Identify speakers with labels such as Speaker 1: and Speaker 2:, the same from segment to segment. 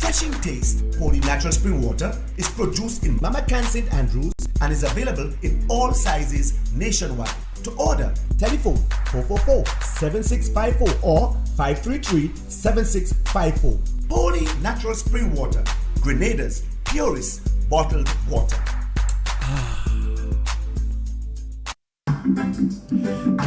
Speaker 1: refreshing taste. Holy Natural Spring Water is produced in Mamacan St. Andrews and is available in all sizes nationwide. To order, telephone 444-7654 or 533-7654. Holy Natural Spring Water, Grenada's purest bottled water.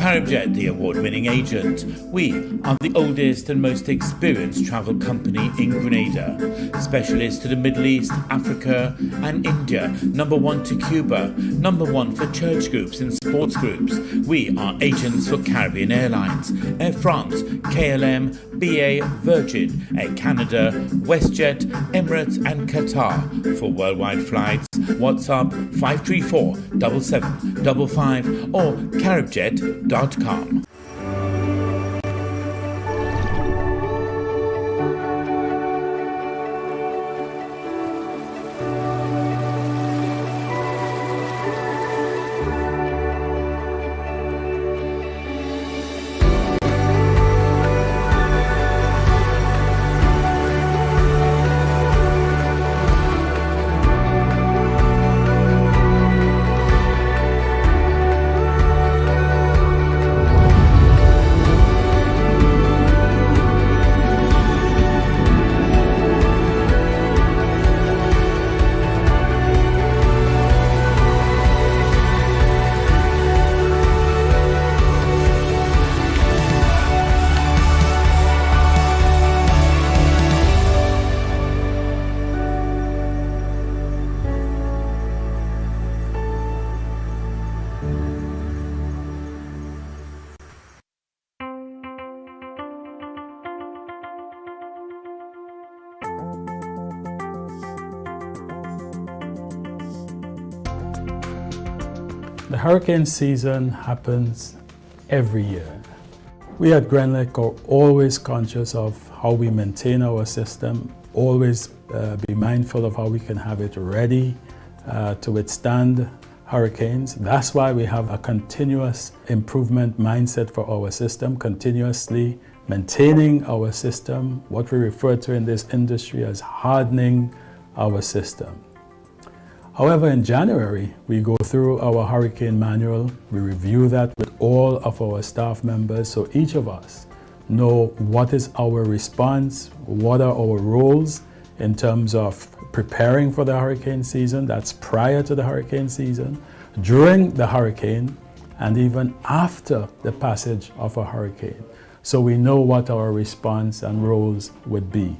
Speaker 2: CaribJet, the award-winning agent. We are the oldest and most experienced travel company in Grenada. Specialists to the Middle East, Africa and India. #1 to Cuba. #1 for church groups and sports groups. We are agents for Caribbean Airlines, Air France, KLM, BA, Virgin, Air Canada, WestJet, Emirates and Qatar. For worldwide flights, WhatsApp 534 7755 or caribjet.com.
Speaker 3: The hurricane season happens every year. We at Grenlec are always conscious of how we maintain our system, always be mindful of how we can have it ready to withstand hurricanes. That's why we have a continuous improvement mindset for our system, continuously maintaining our system, what we refer to in this industry as hardening our system. However, in January, we go through our hurricane manual. We review that with all of our staff members, so each of us know what is our response, what are our roles in terms of preparing for the hurricane season. That's prior to the hurricane season, during the hurricane, and even after the passage of a hurricane. So we know what our response and roles would be.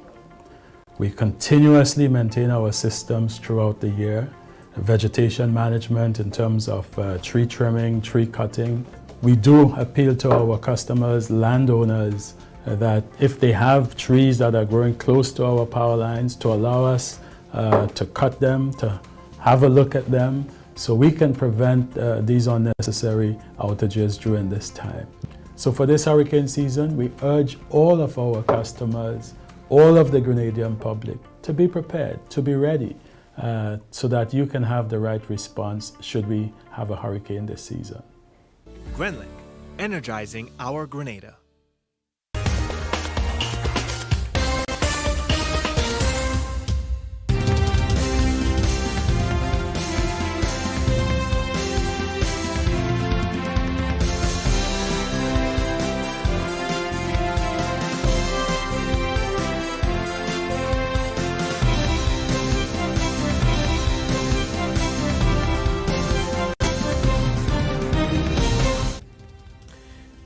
Speaker 3: We continuously maintain our systems throughout the year. Vegetation management in terms of tree trimming, tree cutting. We do appeal to our customers, landowners, that if they have trees that are growing close to our power lines, to allow us to cut them, to have a look at them, so we can prevent these unnecessary outages during this time. So for this hurricane season, we urge all of our customers, all of the Grenadian public, to be prepared, to be ready, so that you can have the right response should we have a hurricane this season.
Speaker 4: Grenlec, energizing our Grenada.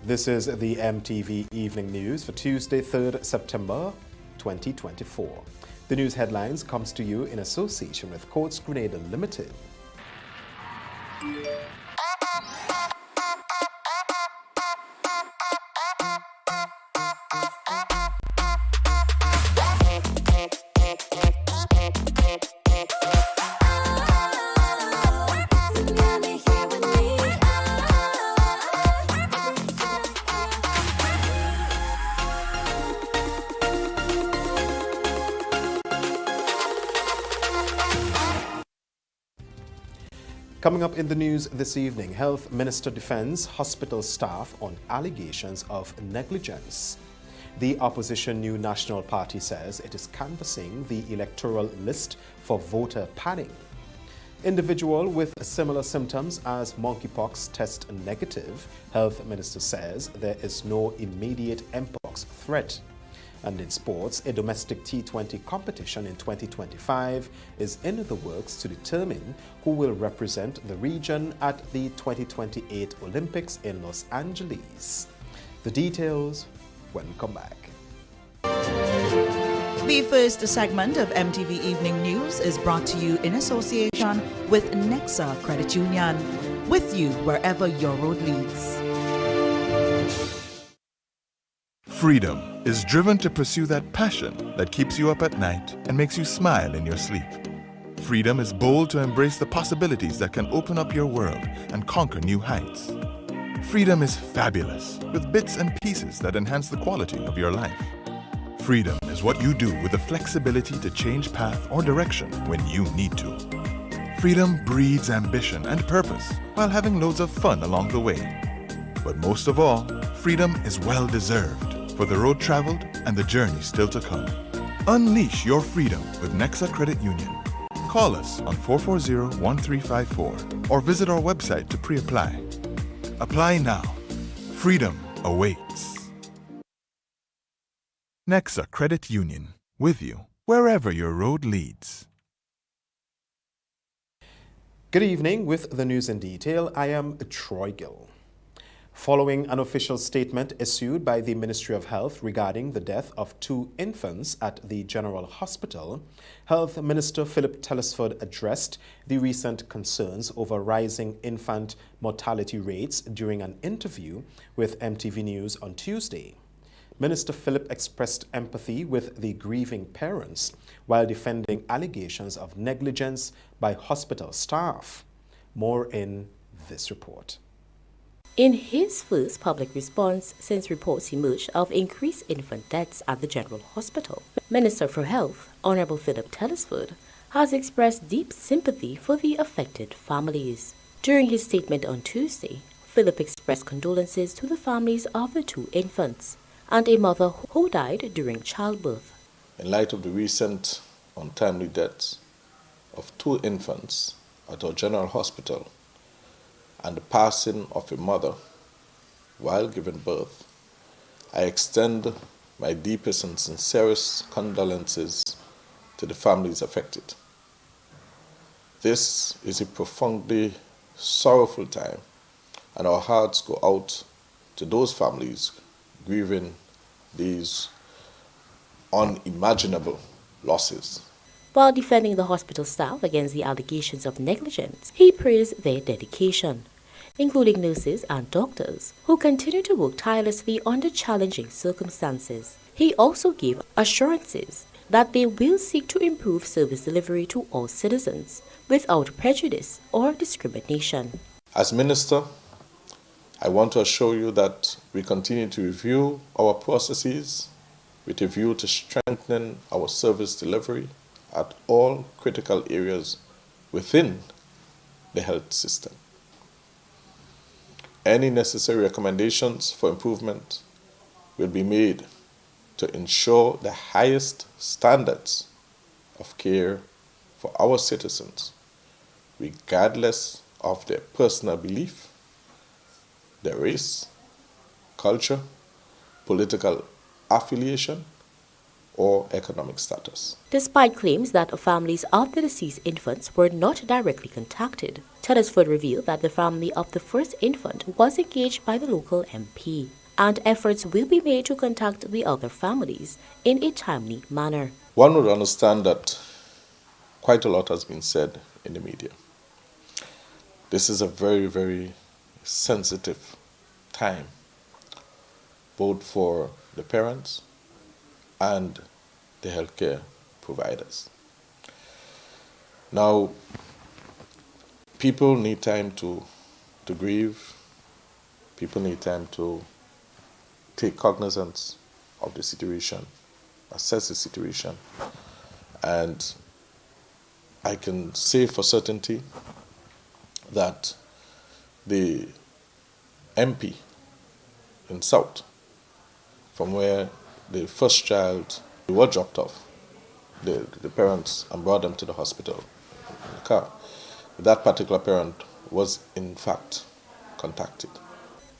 Speaker 5: This is the MTV Evening News for Tuesday, 3rd September 2024. The news headlines comes to you in association with Courts Grenada Limited. Coming up in the news this evening, Health Minister defends hospital staff on allegations of negligence. The opposition New National Party says it is canvassing the electoral list for voter padding. Individual with similar symptoms as monkeypox test negative. Health Minister says there is no immediate mpox threat. And in sports, a domestic T20 competition in 2025 is in the works to determine who will represent the region at the 2028 Olympics in Los Angeles. The details when we come back.
Speaker 6: The first segment of MTV Evening News is brought to you in association with Nexa Credit Union, with you wherever your road leads.
Speaker 7: Freedom is driven to pursue that passion that keeps you up at night and makes you smile in your sleep. Freedom is bold to embrace the possibilities that can open up your world and conquer new heights. Freedom is fabulous, with bits and pieces that enhance the quality of your life. Freedom is what you do with the flexibility to change path or direction when you need to. Freedom breeds ambition and purpose while having loads of fun along the way. But most of all, freedom is well-deserved for the road traveled and the journey still to come. Unleash your freedom with Nexa Credit Union. Call us on 440-1354 or visit our website to pre-apply. Apply now. Freedom awaits. Nexa Credit Union, with you wherever your road leads.
Speaker 5: Good evening. With the news in detail, I am Troy Gill. Following an official statement issued by the Ministry of Health regarding the death of 2 infants at the General Hospital, Health Minister Philip Telesford addressed the recent concerns over rising infant mortality rates during an interview with MTV News on Tuesday. Minister Philip expressed empathy with the grieving parents while defending allegations of negligence by hospital staff. More in this report.
Speaker 8: In his first public response since reports emerged of increased infant deaths at the General Hospital, Minister for Health, Honorable Philip Telesford, has expressed deep sympathy for the affected families. During his statement on Tuesday, Philip expressed condolences to the families of the 2 infants and a mother who died during childbirth.
Speaker 9: In light of the recent untimely deaths of 2 infants at our General Hospital, and the passing of a mother while giving birth, I extend my deepest and sincerest condolences to the families affected. This is a profoundly sorrowful time, and our hearts go out to those families grieving these unimaginable losses.
Speaker 8: While defending the hospital staff against the allegations of negligence, he praised their dedication, including nurses and doctors, who continue to work tirelessly under challenging circumstances. He also gave assurances that they will seek to improve service delivery to all citizens without prejudice or discrimination.
Speaker 9: As Minister, I want to assure you that we continue to review our processes with a view to strengthening our service delivery at all critical areas within the health system. Any necessary recommendations for improvement will be made to ensure the highest standards of care for our citizens, regardless of their personal belief, their race, culture, political affiliation, or economic status.
Speaker 8: Despite claims that families of the deceased infants were not directly contacted, Telesford revealed that the family of the first infant was engaged by the local MP, and efforts will be made to contact the other families in a timely manner.
Speaker 9: One would understand that quite a lot has been said in the media. This is a very, very sensitive time, both for the parents and the healthcare providers. Now, people need time to grieve. People need time to take cognizance of the situation, assess the situation, and I can say for certainty that the MP in South, from where the first child was dropped off, the parents, and brought them to the hospital in the car. That particular parent was in fact contacted.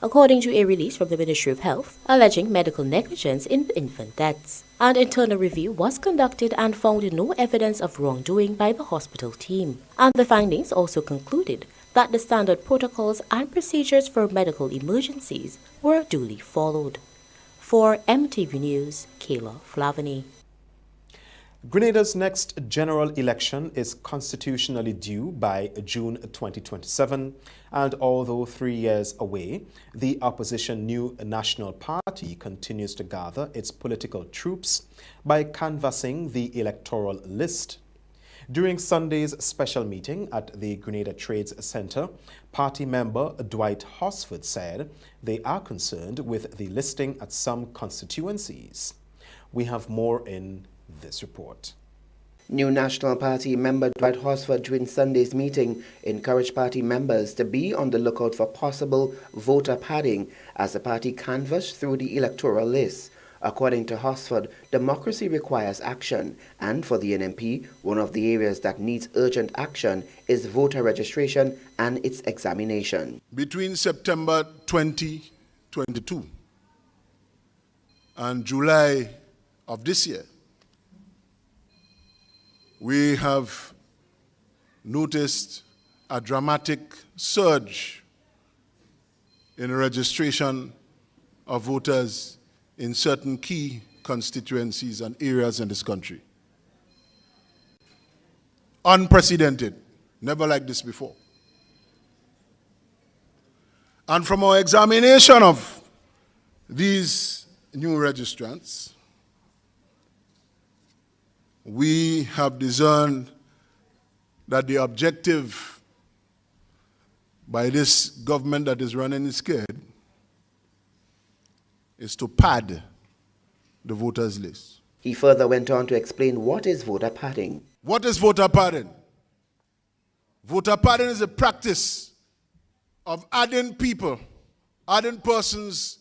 Speaker 8: According to a release from the Ministry of Health, alleging medical negligence in infant deaths. An internal review was conducted and found no evidence of wrongdoing by the hospital team. And the findings also concluded that the standard protocols and procedures for medical emergencies were duly followed. For MTV News, Kayla Flavany.
Speaker 5: Grenada's next general election is constitutionally due by June 2027, and although 3 years away, the opposition New National Party continues to gather its political troops by canvassing the electoral list. During Sunday's special meeting at the Grenada Trades Center, party member Dwight Hosford said they are concerned with the listing at some constituencies. We have more in this report.
Speaker 10: New National Party member Dwight Hosford during Sunday's meeting encouraged party members to be on the lookout for possible voter padding as the party canvassed through the electoral list. According to Hosford, democracy requires action, and for the NNP, one of the areas that needs urgent action is voter registration and its examination.
Speaker 11: Between September 2022 and July of this year, we have noticed a dramatic surge in registration of voters in certain key constituencies and areas in this country. Unprecedented, never like this before. And from our examination of these new registrants, we have discerned that the objective by this government that is running scared is to pad the voters list.
Speaker 10: He further went on to explain what is voter padding.
Speaker 11: What is voter padding? Voter padding is a practice of adding persons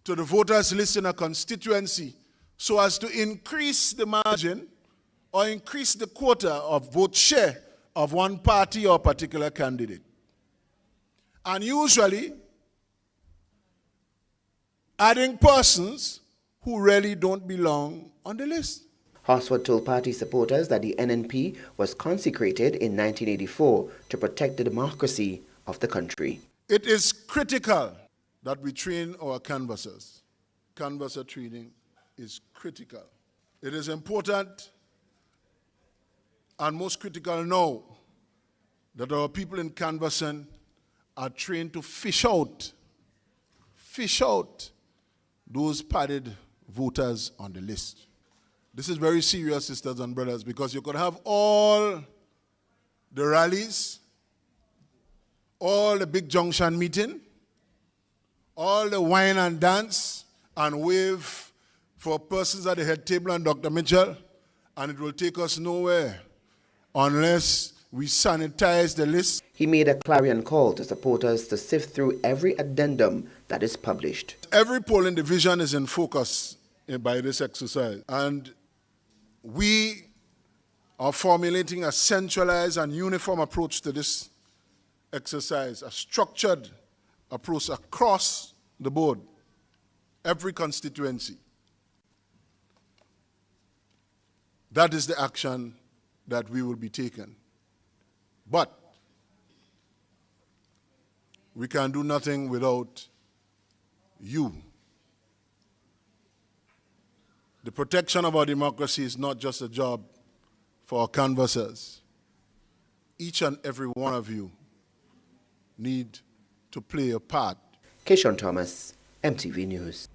Speaker 11: to the voters list in a constituency so as to increase the margin or increase the quota of vote share of one party or particular candidate. And usually, adding persons who really don't belong on the list.
Speaker 10: Hosford told party supporters that the NNP was consecrated in 1984 to protect the democracy of the country.
Speaker 11: It is critical that we train our canvassers. Canvasser training is critical. It is important and most critical now that our people in canvassing are trained to fish out those padded voters on the list. This is very serious, sisters and brothers, because you could have all the rallies, all the big junction meeting, all the wine and dance and wave for persons at the head table and Dr. Mitchell, and it will take us nowhere unless we sanitize the list.
Speaker 10: He made a clarion call to supporters to sift through every addendum that is published.
Speaker 11: Every polling division is in focus by this exercise, and we are formulating a centralized and uniform approach to this exercise, a structured approach across the board, every constituency. That is the action that we will be taking. But we can do nothing without you. The protection of our democracy is not just a job for our canvassers. Each and every one of you need to play a part.
Speaker 10: Keishon Thomas, MTV News.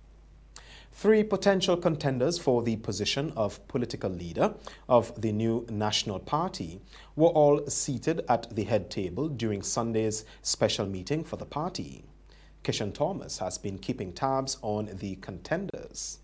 Speaker 5: 3 potential contenders for the position of political leader of the New National Party were all seated at the head table during Sunday's special meeting for the party. Keishon Thomas has been keeping tabs on the contenders.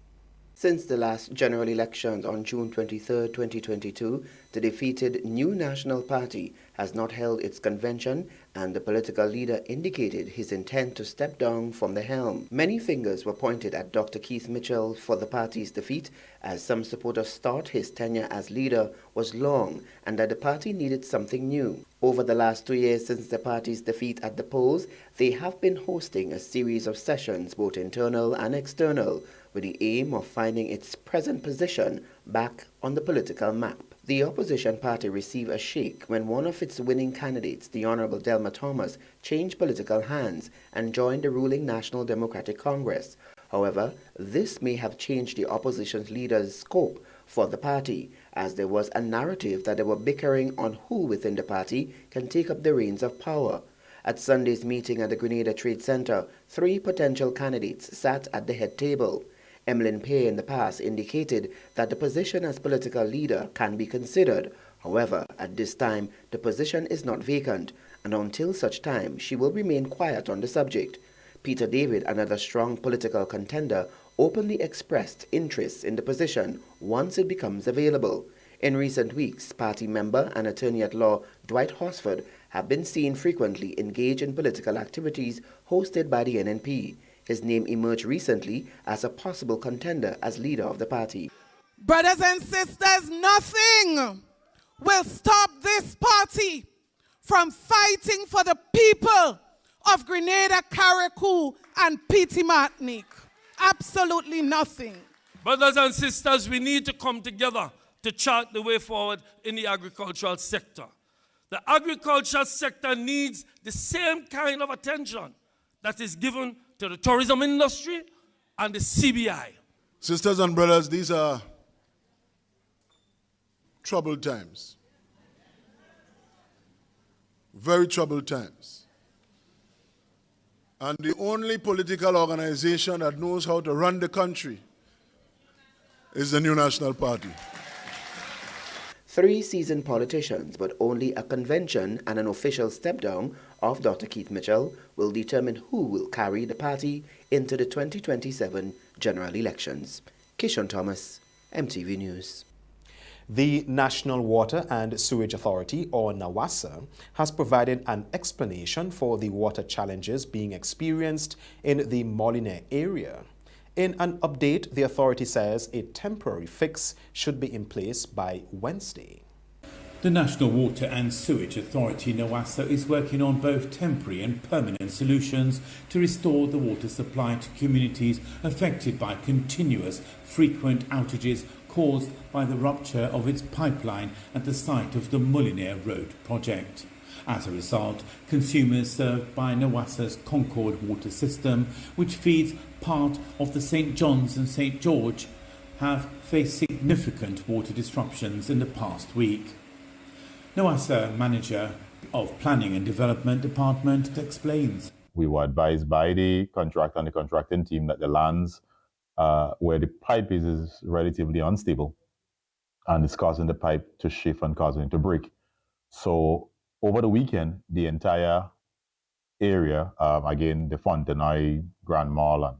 Speaker 10: Since the last general elections on June 23, 2022, the defeated New National Party has not held its convention, and the political leader indicated his intent to step down from the helm. Many fingers were pointed at Dr. Keith Mitchell for the party's defeat, as some supporters thought his tenure as leader was long and that the party needed something new. Over the last 2 years since the party's defeat at the polls, they have been hosting a series of sessions, both internal and external, with the aim of finding its present position back on the political map. The opposition party received a shake when one of its winning candidates, the Honorable Delma Thomas, changed political hands and joined the ruling National Democratic Congress. However, this may have changed the opposition leader's scope for the party, as there was a narrative that they were bickering on who within the party can take up the reins of power. At Sunday's meeting at the Grenada Trade Center, 3 potential candidates sat at the head table. Emlyn Pay in the past indicated that the position as political leader can be considered. However, at this time, the position is not vacant, and until such time, she will remain quiet on the subject. Peter David, another strong political contender, openly expressed interest in the position once it becomes available. In recent weeks, party member and attorney-at-law Dwight Horsford have been seen frequently engaged in political activities hosted by the NNP. His name emerged recently as a possible contender as leader of the party.
Speaker 12: Brothers and sisters, nothing will stop this party from fighting for the people of Grenada, Carriacou, and Petite Martinique. Absolutely nothing.
Speaker 13: Brothers and sisters, we need to come together to chart the way forward in the agricultural sector. The agricultural sector needs the same kind of attention that is given to the tourism industry and the CBI.
Speaker 11: Sisters and brothers, these are troubled times. Very troubled times. And the only political organization that knows how to run the country is the New National Party.
Speaker 10: 3 seasoned politicians, but only a convention and an official step-down of Dr. Keith Mitchell will determine who will carry the party into the 2027 general elections. Kishon Thomas, MTV News.
Speaker 5: The National Water and Sewage Authority, or NAWASA, has provided an explanation for the water challenges being experienced in the Molyneux area. In an update, the authority says a temporary fix should be in place by Wednesday.
Speaker 2: The National Water and Sewage Authority, NAWASA, is working on both temporary and permanent solutions to restore the water supply to communities affected by continuous, frequent outages caused by the rupture of its pipeline at the site of the Molyneux Road project. As a result, consumers served by NAWASA's Concord water system, which feeds part of the St. John's and St. George, have faced significant water disruptions in the past week. NAWASA Manager of Planning and Development Department explains.
Speaker 14: We were advised by the contractor and the contracting team that the lands where the pipe is relatively unstable and it's causing the pipe to shift and causing it to break. So over the weekend, the entire area, again, the Fontenay, Grand Mall, and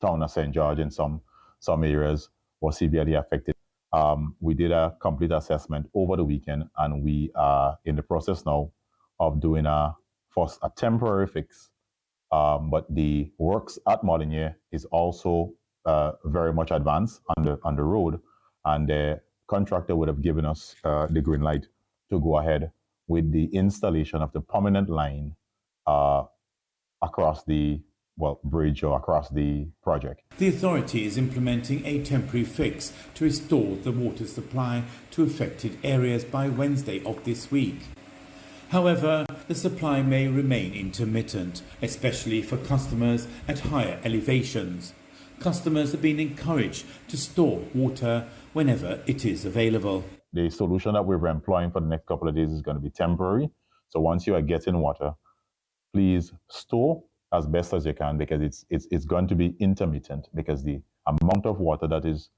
Speaker 14: town of St. George in some areas was severely affected. We did a complete assessment over the weekend, and we are in the process now of doing a temporary fix. But the works at Molyneux is also very much advanced on the road, and the contractor would have given us the green light to go ahead with the installation of the permanent line across the bridge or across the project.
Speaker 2: The authority is implementing a temporary fix to restore the water supply to affected areas by Wednesday of this week. However, the supply may remain intermittent, especially for customers at higher elevations. Customers are being encouraged to store water whenever it is available.
Speaker 14: The solution that we're employing for the next couple of days is going to be temporary. So once you are getting water, please store as best as you can, because it's going to be intermittent, because the amount of water that is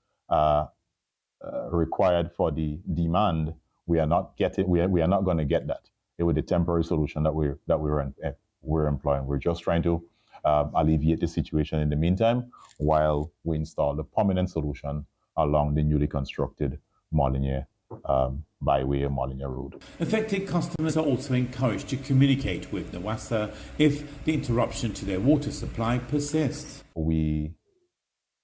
Speaker 14: required for the demand, we are not going to get that with the temporary solution that we're employing. We're just trying to alleviate the situation in the meantime while we install the permanent solution along the newly constructed Molyneux byway of Molyneux Road.
Speaker 2: Affected customers are also encouraged to communicate with NEWSA if the interruption to their water supply persists.
Speaker 14: We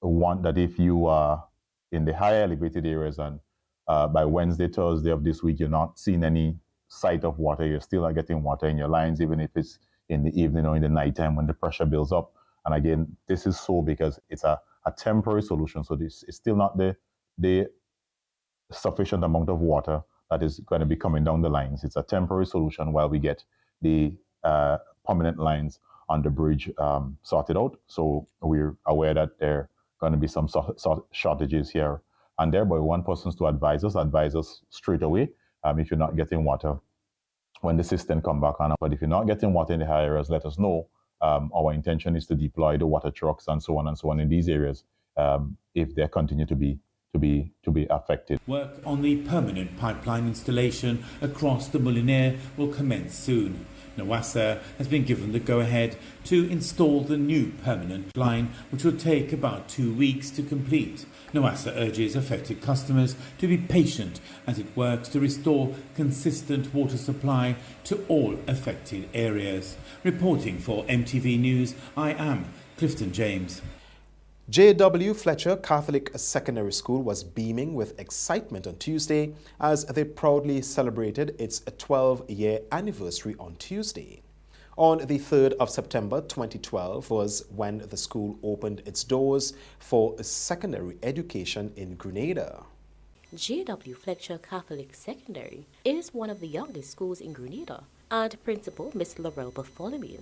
Speaker 14: want that if you are in the higher elevated areas and by Wednesday, Thursday of this week, you're not seeing any sight of water, you're still not getting water in your lines, even if it's in the evening or in the nighttime when the pressure builds up. And again, this is so because it's a temporary solution. So this is still not the sufficient amount of water that is going to be coming down the lines. It's a temporary solution while we get the permanent lines on the bridge sorted out. So we're aware that there are going to be some shortages here and there, but we want persons to advise us straight away if you're not getting water when the system come back on. But if you're not getting water in the high areas, let us know. Our intention is to deploy the water trucks and so on in these areas if they continue to be affected.
Speaker 2: Work on the permanent pipeline installation across the Molyneux will commence soon. NEWSA has been given the go-ahead to install the new permanent line, which will take about 2 weeks to complete. NEWSA urges affected customers to be patient as it works to restore consistent water supply to all affected areas. Reporting for MTV News, I am Clifton James.
Speaker 5: J.W. Fletcher Catholic Secondary School was beaming with excitement on Tuesday as they proudly celebrated its 12-year anniversary on Tuesday. On the 3rd of September 2012 was when the school opened its doors for secondary education in Grenada.
Speaker 8: J.W. Fletcher Catholic Secondary is one of the youngest schools in Grenada, and Principal Miss Laurel Bartholomew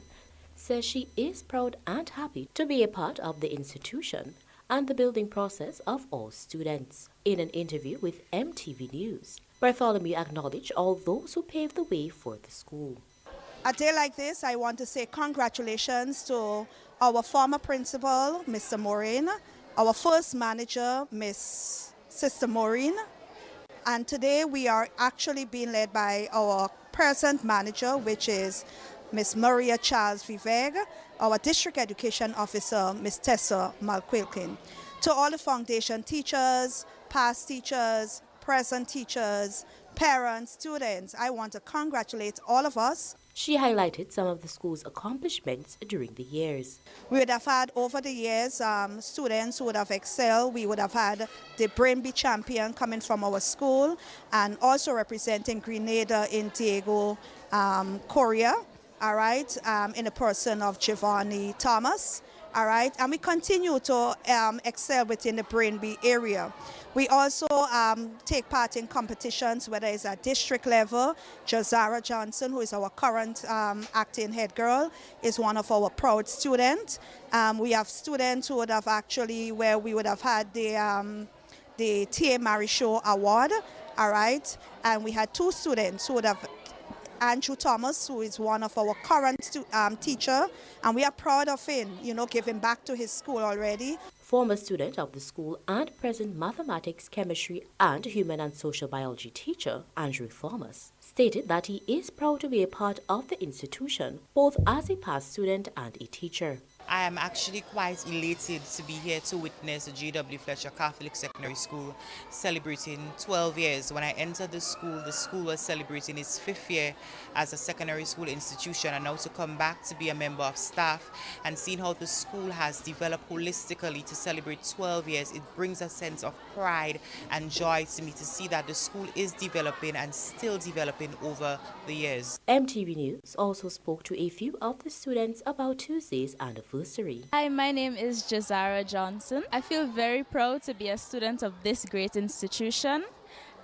Speaker 8: says she is proud and happy to be a part of the institution and the building process of all students. In an interview with MTV News, Bartholomew acknowledged all those who paved the way for the school.
Speaker 15: A day like this, I want to say congratulations to our former principal, Mr. Maureen, our first manager, Miss Sister Maureen, and today we are actually being led by our present manager, which is Miss Maria Charles Viveg, our District Education Officer, Miss Tessa Malquilkin. To all the foundation teachers, past teachers, present teachers, parents, students, I want to congratulate all of us.
Speaker 8: She highlighted some of the school's accomplishments during the years.
Speaker 15: We would have had over the years students who would have excelled. We would have had the Brainby champion coming from our school and also representing Grenada in Diego Korea. All right, in the person of Giovanni Thomas, all right, and we continue to excel within the Brainby area. We also take part in competitions, whether it's at district level. Jazara Johnson, who is our current acting head girl, is one of our proud students. We have students who would have actually, where we would have had the T.A. Marisho Award, all right, and we had 2 students who would have Andrew Thomas, who is one of our current teacher, and we are proud of him, giving back to his school already.
Speaker 8: Former student of the school and present mathematics, chemistry, and human and social biology teacher, Andrew Thomas, stated that he is proud to be a part of the institution, both as a past student and a teacher.
Speaker 16: I am actually quite elated to be here to witness the J.W. Fletcher Catholic Secondary School celebrating 12 years. When I entered the school was celebrating its 5th year as a secondary school institution, and now to come back to be a member of staff and seeing how the school has developed holistically to celebrate 12 years, it brings a sense of pride and joy to me to see that the school is developing and still developing over the years.
Speaker 8: MTV News also spoke to a few of the students about Tuesday's anniversary.
Speaker 17: Hi, my name is Jazara Johnson. I feel very proud to be a student of this great institution,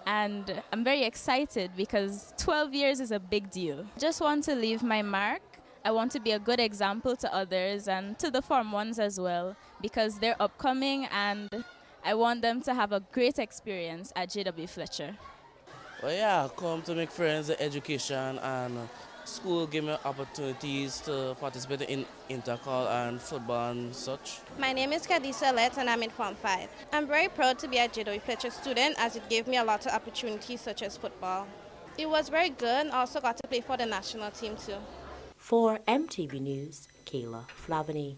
Speaker 17: and I'm very excited because 12 years is a big deal. I just want to leave my mark. I want to be a good example to others and to the Form 1s as well, because they're upcoming and I want them to have a great experience at J.W. Fletcher.
Speaker 18: Well, yeah, come to make friends, education, and school give me opportunities to participate in intercall and football and such.
Speaker 19: My name is Kadisa Letts and I'm in Form 5. I'm very proud to be a J.W. Fletcher student as it gave me a lot of opportunities such as football. It was very good. I also got to play for the national team too.
Speaker 8: For MTV News, Kayla Flavany.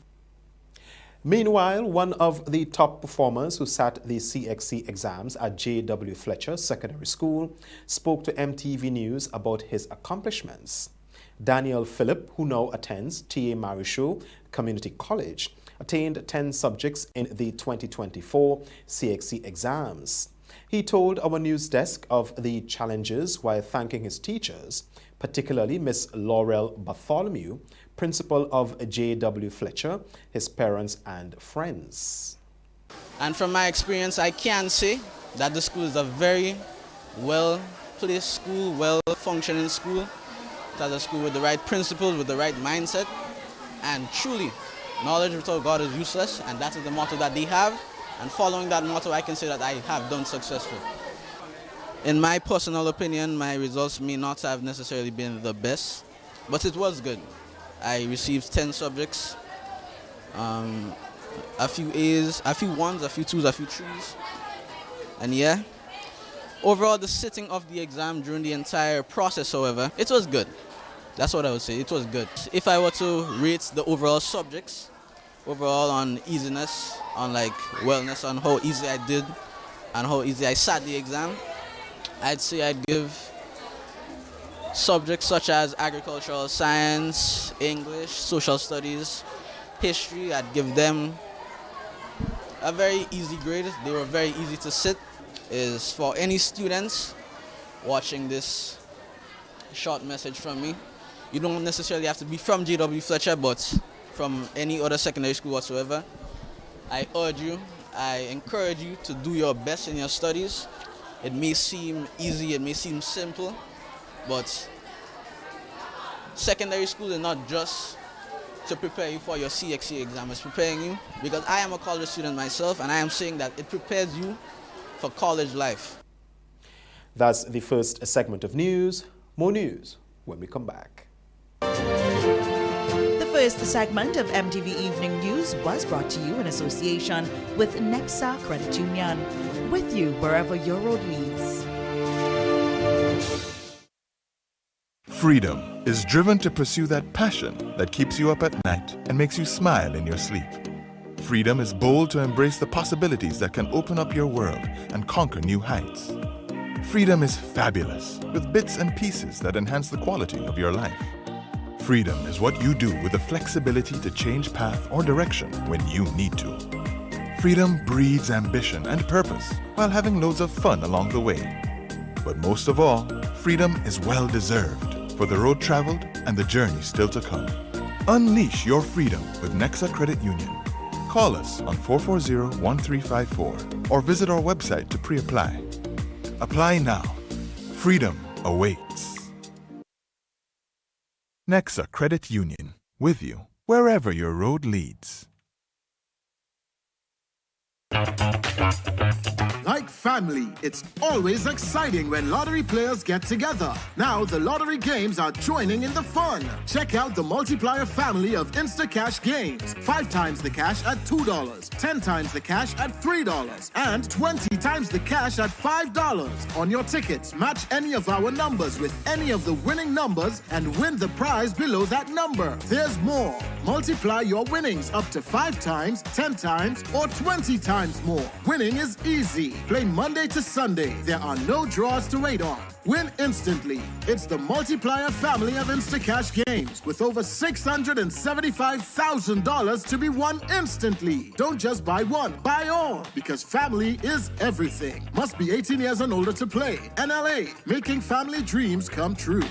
Speaker 5: Meanwhile, one of the top performers who sat the CXC exams at J.W. Fletcher Secondary School spoke to MTV News about his accomplishments. Daniel Phillip, who now attends T.A. Marichaud Community College, attained 10 subjects in the 2024 CXC exams. He told our news desk of the challenges while thanking his teachers, particularly Miss Laurel Bartholomew, principal of J.W. Fletcher, his parents and friends.
Speaker 20: And from my experience, I can say that the school is a very well-placed school, well-functioning school. It has a school with the right principles, with the right mindset, and truly, knowledge without God is useless, and that is the motto that they have. And following that motto, I can say that I have done successful. In my personal opinion, my results may not have necessarily been the best, but it was good. I received 10 subjects, a few A's, a few 1s, a few 2s, a few 3s. And yeah, overall the sitting of the exam during the entire process, however, it was good. That's what I would say, it was good. If I were to rate the overall subjects, overall on easiness, on like wellness, on how easy I did and how easy I sat the exam, I'd say I'd give subjects such as agricultural science, English, social studies, history, I'd give them a very easy grade. They were very easy to sit. Is for any students watching this short message from me, you don't necessarily have to be from J.W. Fletcher, but from any other secondary school whatsoever. I urge you, I encourage you to do your best in your studies. It may seem easy, it may seem simple, but secondary school is not just to prepare you for your CXC exam. It's preparing you, because I am a college student myself, and I am saying that it prepares you for college life.
Speaker 5: That's the first segment of news. More news when we come back.
Speaker 6: The first segment of MTV Evening News was brought to you in association with Nexa Credit Union. With you wherever your road leads.
Speaker 7: Freedom is driven to pursue that passion that keeps you up at night and makes you smile in your sleep. Freedom is bold to embrace the possibilities that can open up your world and conquer new heights. Freedom is fabulous, with bits and pieces that enhance the quality of your life. Freedom is what you do with the flexibility to change path or direction when you need to. Freedom breeds ambition and purpose while having loads of fun along the way. But most of all, freedom is well-deserved for the road traveled and the journey still to come. Unleash your freedom with Nexa Credit Union. Call us on 440-1354 or visit our website to pre-apply. Apply now. Freedom awaits. Nexa Credit Union, with you wherever your road leads.
Speaker 21: Like family, it's always exciting when lottery players get together. Now the lottery games are joining in the fun. Check out the multiplier family of Instacash games. 5 times the cash at $2, 10 times the cash at $3, and 20 times the cash at $5. On your tickets, match any of our numbers with any of the winning numbers and win the prize below that number. There's more. Multiply your winnings up to 5 times, 10 times, or 20 times more. Winning is easy. Play Monday to Sunday. There are no draws to wait on. Win instantly. It's the multiplier family of Instacash games with over $675,000 to be won instantly. Don't just buy one, buy all, because family is everything. Must be 18 years and older to play. NLA, making family dreams come true.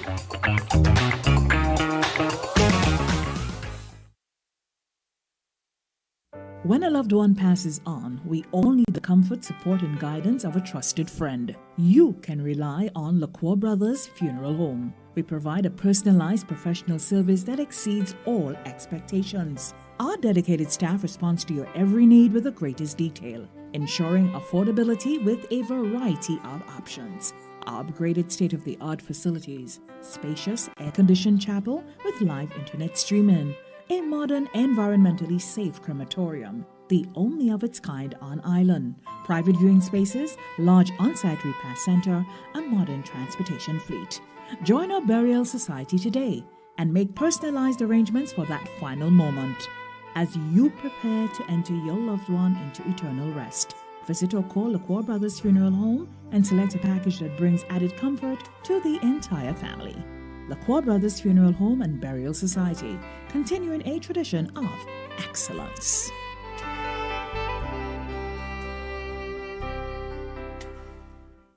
Speaker 22: When a loved one passes on, we all need the comfort, support, and guidance of a trusted friend. You can rely on LaCour Brothers Funeral Home. We provide a personalized professional service that exceeds all expectations. Our dedicated staff responds to your every need with the greatest detail, ensuring affordability with a variety of options. Our upgraded state-of-the-art facilities, spacious air-conditioned chapel with live internet streaming, a modern, environmentally safe crematorium, the only of its kind on island, private viewing spaces, large on-site repast center, a modern transportation fleet. Join our burial society today and make personalized arrangements for that final moment. as you prepare to enter your loved one into eternal rest. Visit or call LaCour Brothers Funeral Home and select a package that brings added comfort to the entire family. LaCour Brothers Funeral Home and Burial Society, continuing a tradition of excellence.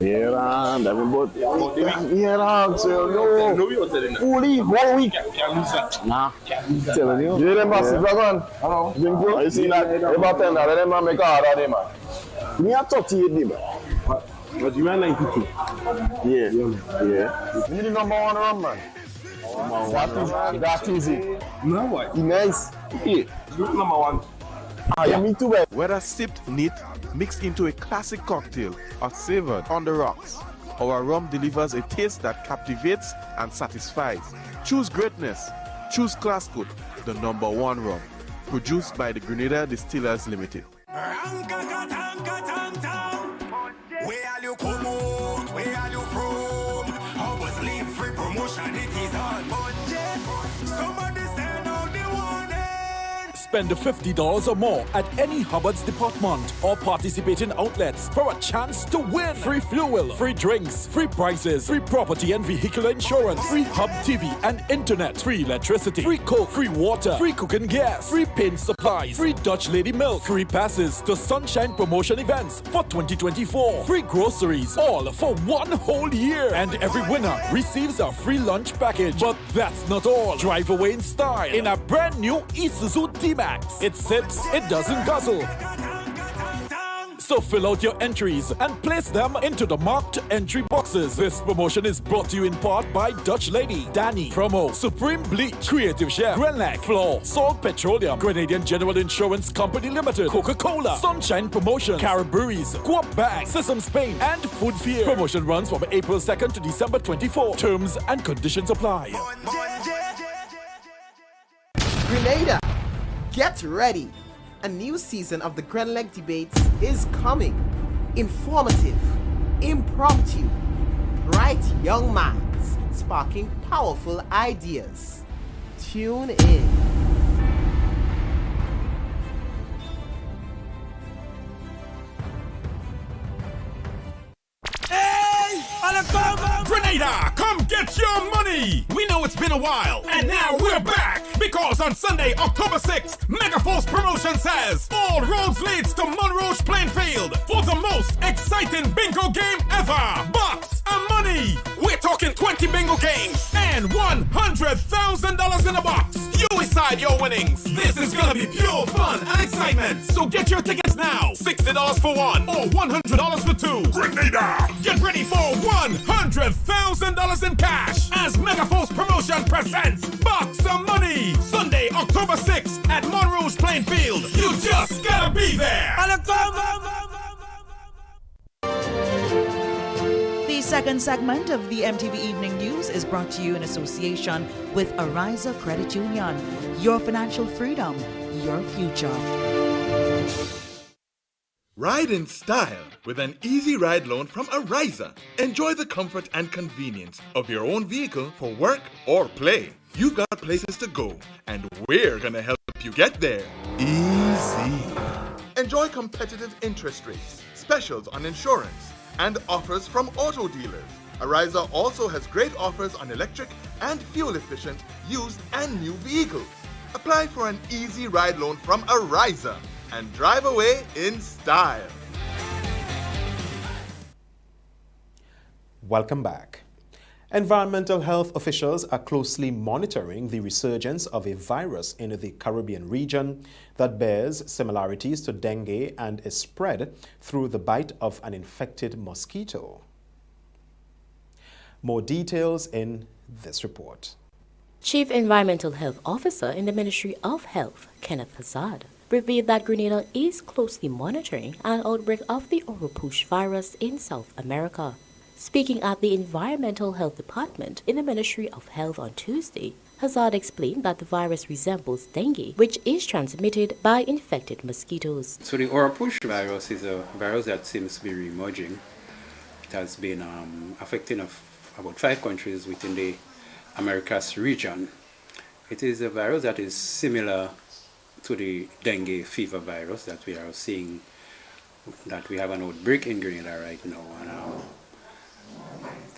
Speaker 1: Yeah, man, fully 1 week. Nah, telling you. Yeah, them boss dragon. Hello. You see that? About 10, let them make a order, man. Me a 38, man. But you are 92. Yeah. You the number one rum, man. That easy. No, what? Nice. Yeah. Number one. Yeah, me too, man.
Speaker 3: Whether sipped neat, mixed into a classic cocktail, or savored on the rocks, our rum delivers a taste that captivates and satisfies. Choose greatness. Choose Classcoat, the number one rum. Produced by the Grenada Distillers Limited.
Speaker 23: Where are you come out? Where are you from? How was leave free promotion? It is on budget. Somebody send out the warning.
Speaker 24: Spend $50 or more at any Hubbard's department or participating outlets for a chance to win. Free fuel, free drinks, free prizes, free property and vehicle insurance, free Hub TV and internet, free electricity, free coke, free water, free cooking gas, free paint supplies, free Dutch Lady milk, free passes to Sunshine promotion events for 2024, free groceries, all for 1 whole year. And every winner receives a free lunch package. But that's not all. Drive away in style in a brand new Isuzu D-Max. It sips, it doesn't guzzle. So fill out your entries and place them into the marked entry boxes. This promotion is brought to you in part by Dutch Lady, Danny, Promo, Supreme Bleach, Creative Chef, Grenlac, Floor, Salt Petroleum, Grenadian General Insurance Company Limited, Coca-Cola, Sunshine Promotion, Caribberies, Coop Bag, Sesame Spain, and Food Fear. Promotion runs from April 2nd to December 24. Terms and conditions apply.
Speaker 25: Grenada, get ready. A new season of the Grenlag Debates is coming. Informative, impromptu, bright young minds sparking powerful ideas. Tune in.
Speaker 26: Grenada, come get your money! We know it's been a while, and now we're back! Because on Sunday, October 6th, Megaforce Promotion says all roads leads to Monroe Plainfield for the most exciting bingo game ever! Bucks and money! We're talking 20 bingo games and $100,000 in a box! You decide your winnings! This is gonna be pure fun and excitement! So get your tickets now! $60 for one or $100 for two! Grenada! Get ready for $100,000 in cash as Megaforce Promotion presents Bucks of Money! Sunday, October 6th at Monroe Plainfield. You just gotta be there!
Speaker 6: The second segment of the MTV Evening News is brought to you in association with Ariza Credit Union. Your financial freedom, your future.
Speaker 27: Ride in style with an easy ride loan from Ariza. Enjoy the comfort and convenience of your own vehicle for work or play. You've got places to go, and we're gonna help you get there. Easy. Enjoy competitive interest rates, specials on insurance, and offers from auto dealers. Ariza also has great offers on electric and fuel-efficient used and new vehicles. Apply for an easy ride loan from Ariza and drive away in style.
Speaker 5: Welcome back. Environmental health officials are closely monitoring the resurgence of a virus in the Caribbean region that bears similarities to dengue and is spread through the bite of an infected mosquito. More details in this report.
Speaker 8: Chief Environmental Health Officer in the Ministry of Health, Kenneth Hazard, revealed that Grenada is closely monitoring an outbreak of the Oropouche virus in South America. Speaking at the Environmental Health Department in the Ministry of Health on Tuesday, Hazard explained that the virus resembles dengue, which is transmitted by infected mosquitoes.
Speaker 28: So the Oropouche virus is a virus that seems to be re-emerging. It has been affecting about 5 countries within the Americas region. It is a virus that is similar to the dengue fever virus that we are seeing, that we have an outbreak in Grenada right now. And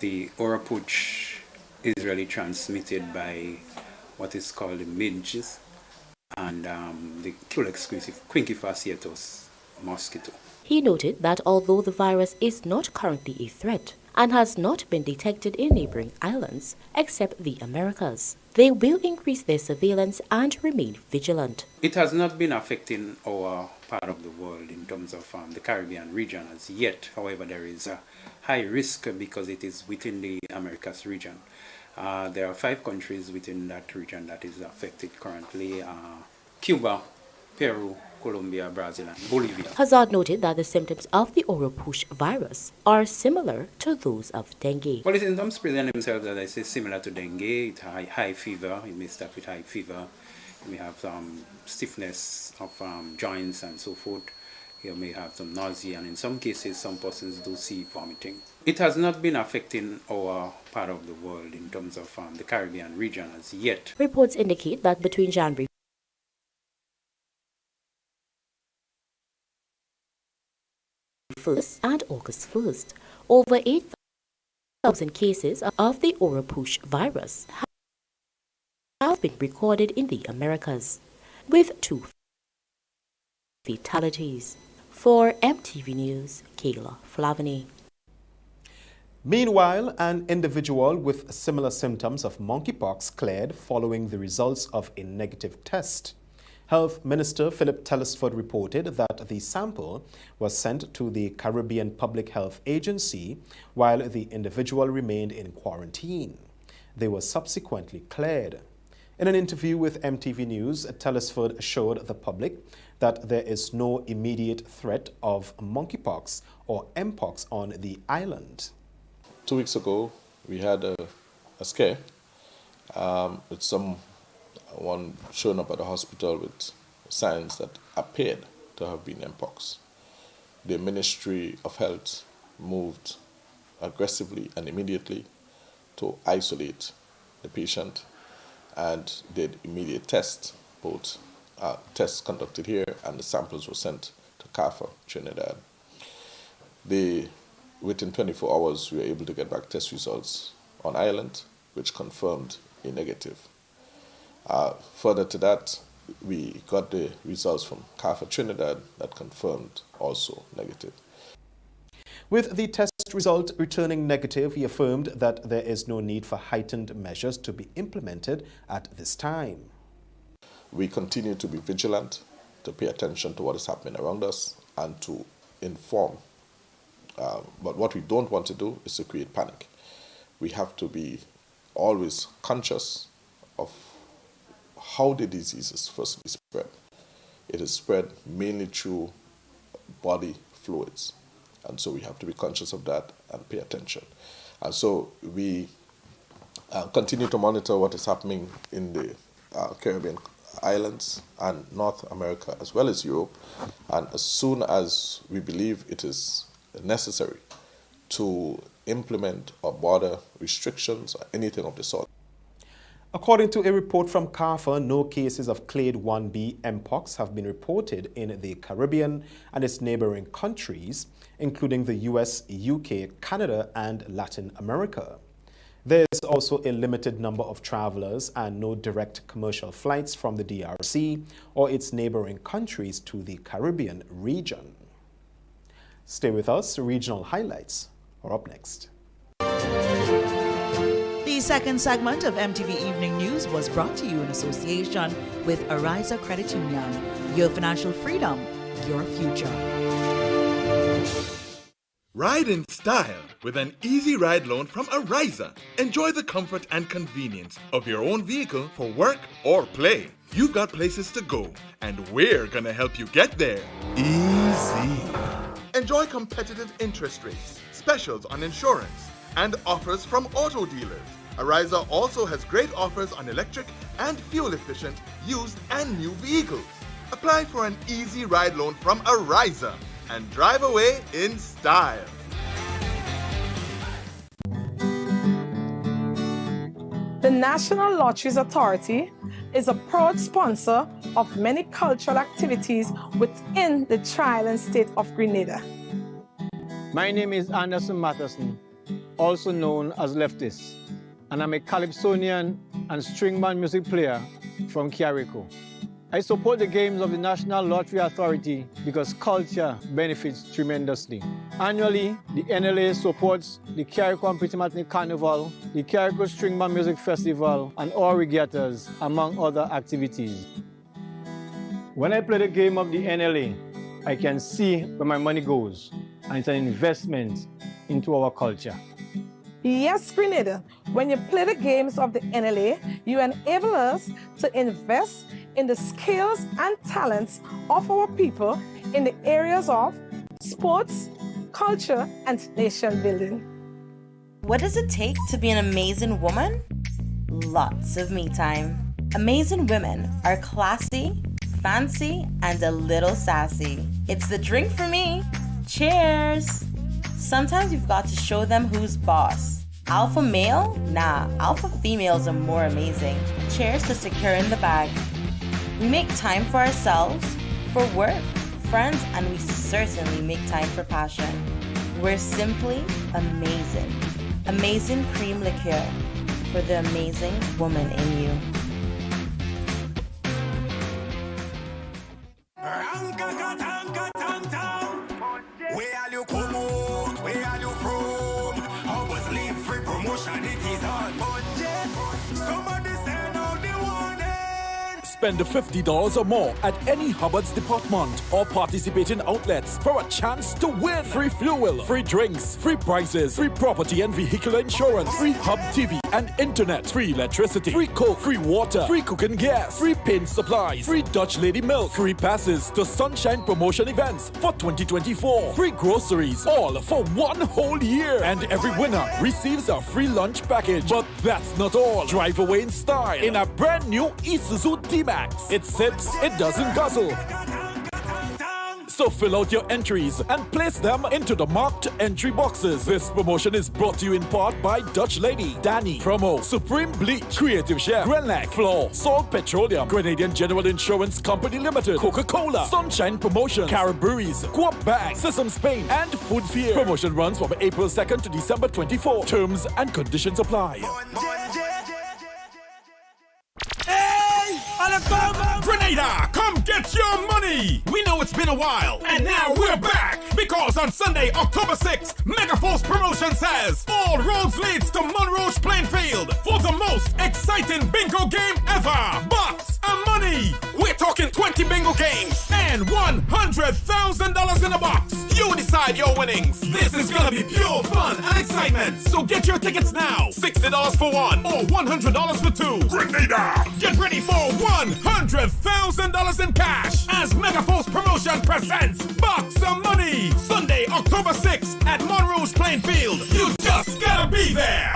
Speaker 28: the Oropouche is really transmitted by what is called the midges and the Culex quinquefasciatus mosquito.
Speaker 8: He noted that although the virus is not currently a threat and has not been detected in neighboring islands except the Americas, they will increase their surveillance and remain vigilant.
Speaker 28: It has not been affecting our part of the world in terms of the Caribbean region as yet. However, there is a high risk because it is within the Americas region. There are 5 countries within that region that is affected currently: Cuba, Peru, Colombia, Brazil, and Bolivia.
Speaker 8: Hazard noted that the symptoms of the Oropouche virus are similar to those of dengue.
Speaker 28: Well, the symptoms present themselves, as I say, similar to dengue. It's high fever. It may start with high fever. You may have some stiffness of joints and so forth. You may have some nausea, and in some cases, some persons do see vomiting. It has not been affecting our part of the world in terms of the Caribbean region as yet.
Speaker 8: Reports indicate that between January 1st and August 1st, over 8,000 cases of the Oropouche virus have been recorded in the Americas, with 2 fatalities. For MTV News, Kayla Flavany.
Speaker 5: Meanwhile, an individual with similar symptoms of monkeypox cleared following the results of a negative test. Health Minister Philip Telesford reported that the sample was sent to the Caribbean Public Health Agency while the individual remained in quarantine. They were subsequently cleared. In an interview with MTV News, Telesford showed the public that there is no immediate threat of monkeypox or mpox on the island.
Speaker 2: 2 weeks ago, we had a scare with someone showing up at the hospital with signs that appeared to have been mpox. The Ministry of Health moved aggressively and immediately to isolate the patient and did immediate tests, both tests conducted here and the samples were sent to CAFA, Trinidad. Within 24 hours, we were able to get back test results on island, which confirmed a negative. Further to that, we got the results from CAFA Trinidad that confirmed also negative.
Speaker 5: With the test result returning negative, he affirmed that there is no need for heightened measures to be implemented at this time.
Speaker 2: We continue to be vigilant, to pay attention to what is happening around us and to inform. But what we don't want to do is to create panic. We have to be always conscious of how the disease is firstly spread. It is spread mainly through body fluids. And so we have to be conscious of that and pay attention. And so we continue to monitor what is happening in the Caribbean islands and North America as well as Europe. And as soon as we believe it is necessary to implement or border restrictions or anything of the sort.
Speaker 5: According to a report from CAFA, no cases of Clade 1b mpox have been reported in the Caribbean and its neighboring countries, including the US, UK, Canada, and Latin America. There is also a limited number of travelers and no direct commercial flights from the DRC or its neighboring countries to the Caribbean region. Stay with us, regional highlights are up next.
Speaker 6: The second segment of MTV Evening News was brought to you in association with Ariza Credit Union. Your financial freedom, your future.
Speaker 27: Ride in style with an easy ride loan from Ariza. Enjoy the comfort and convenience of your own vehicle for work or play. You've got places to go, and we're gonna help you get there. Easy. Enjoy competitive interest rates, specials on insurance, and offers from auto dealers. Ariza also has great offers on electric and fuel-efficient used and new vehicles. Apply for an easy ride loan from Ariza and drive away in style.
Speaker 4: The National Lotteries Authority is a proud sponsor of many cultural activities within the trial state of Grenada.
Speaker 9: My name is Anderson Matheson, also known as Leftist, and I'm a calypsonian and stringman music player from Carrico. I support the games of the National Lottery Authority because culture benefits tremendously. Annually, the NLA supports the Carrico and Pittimatney Carnival, the Carrico Stringman Music Festival, and all regattas, among other activities. When I play the game of the NLA, I can see where my money goes, and it's an investment into our culture.
Speaker 4: Yes, Grenada, when you play the games of the NLA, you enable us to invest in the skills and talents of our people in the areas of sports, culture, and nation building.
Speaker 10: What does it take to be an amazing woman? Lots of me time. Amazing women are classy, fancy, and a little sassy. It's the drink for me. Cheers! Sometimes you've got to show them who's boss. Alpha male? Nah, alpha females are more amazing. Cheers to securing the bag. We make time for ourselves, for work, friends, and we certainly make time for passion. We're simply amazing. Amazing cream liqueur for the amazing woman in you.
Speaker 24: Spend $50 or more at any Hubbard's department or participating outlets for a chance to win free fuel, free drinks, free prizes, free property and vehicle insurance, free Hub TV and internet, free electricity, free coke, free water, free cooking gas, free paint supplies, free Dutch Lady milk, free passes to Sunshine promotion events for 2024, free groceries, all for 1 whole year. And every winner receives a free lunch package. But that's not all. Drive away in style in a brand new Isuzu D-Max. It sips, it doesn't guzzle. So fill out your entries and place them into the marked entry boxes. This promotion is brought to you in part by Dutch Lady, Danny, Promo, Supreme Bleach, Creative Chef, Grenlac, Floor, Salt Petroleum, Grenadian General Insurance Company Limited, Coca-Cola, Sunshine Promotion, Caribouries, Coop Bag, Sesame Spain, and Food Fear. Promotion runs from April 2nd to December 24. Terms and conditions apply.
Speaker 26: Grenada, come get your money! We know it's been a while, and now we're back! Because on Sunday, October 6th, Megaforce Promotion says all roads leads to Monroe Plainfield for the most exciting bingo game ever! Bucks and money! We're talking 20 bingo games and $100,000 in a box! You decide your winnings! This is gonna be pure fun and excitement! So get your tickets now! $60 for one or $100 for two! Grenada! Get ready for $100,000 in cash as Megaforce Promotion presents Bucks of Money! Sunday, October 6th at Monroe Plainfield. You just gotta be there!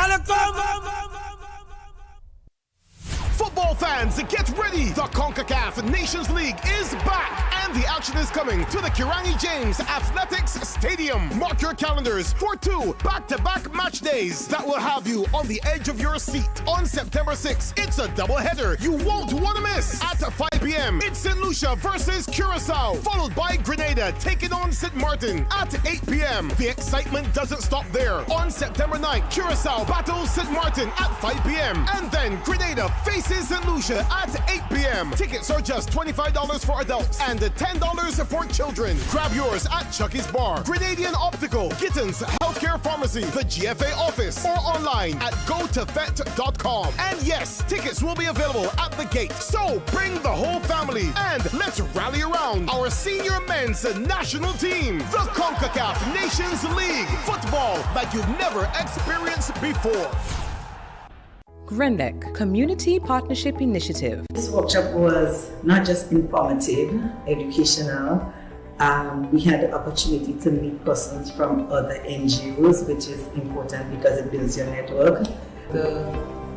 Speaker 21: Football fans, get ready! The CONCACAF Nations League is back, and the action is coming to the Kirangi James Athletics Stadium. Mark your calendars for 2 back-to-back match days that will have you on the edge of your seat. On September 6th, it's a doubleheader you won't want to miss. At 5 p.m., it's St. Lucia versus Curacao, followed by Grenada taking on St. Martin at 8 p.m. The excitement doesn't stop there. On September 9th, Curacao battles St. Martin at 5 p.m. and then Grenada faces St. Lucia at 8 p.m. Tickets are just $25 for adults and $10 for children. Grab yours at Chucky's Bar, Grenadian Optical, Gittins Healthcare Pharmacy, the GFA office, or online at gotofet.com. And yes, tickets will be available at the gate. So bring the whole family and let's rally around our senior men's national team. The CONCACAF Nations League. Football like you've never experienced before.
Speaker 11: GRENDEC Community Partnership Initiative.
Speaker 12: This workshop was not just informative, educational. We had the opportunity to meet persons from other NGOs, which is important because it builds your network.
Speaker 13: The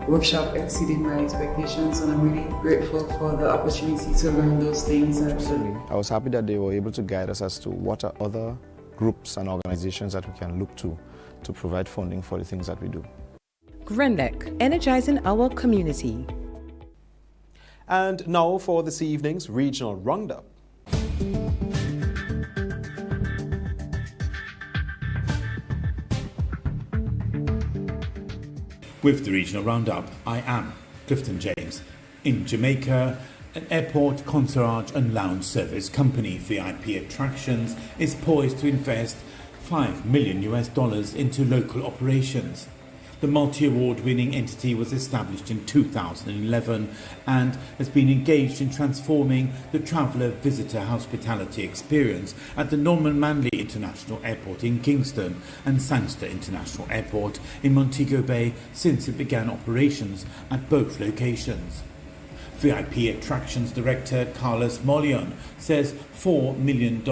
Speaker 13: workshop exceeded my expectations, and I'm really grateful for the opportunity to learn those things.
Speaker 14: Absolutely. I was happy that they were able to guide us as to what are other groups and organizations that we can look to provide funding for the things that we do.
Speaker 11: GRENDEC, energizing our community.
Speaker 5: And now for this evening's regional roundup.
Speaker 7: With the regional roundup, I am Clifton James. In Jamaica, an airport, concierge and lounge service company, VIP Attractions, is poised to invest $5 million into local operations. The multi-award winning entity was established in 2011 and has been engaged in transforming the traveller visitor hospitality experience at the Norman Manley International Airport in Kingston and Sangster International Airport in Montego Bay since it began operations at both locations. VIP Attractions Director Carlos Molion says $4 million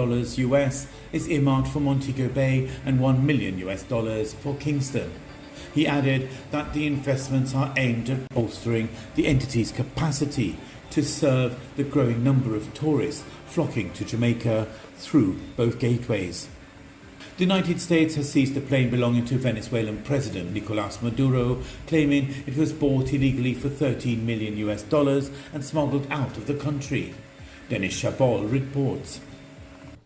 Speaker 7: is earmarked for Montego Bay and $1 million for Kingston. He added that the investments are aimed at bolstering the entity's capacity to serve the growing number of tourists flocking to Jamaica through both gateways. The United States has seized a plane belonging to Venezuelan President Nicolás Maduro, claiming it was bought illegally for $13 million and smuggled out of the country. Dennis Chabot reports.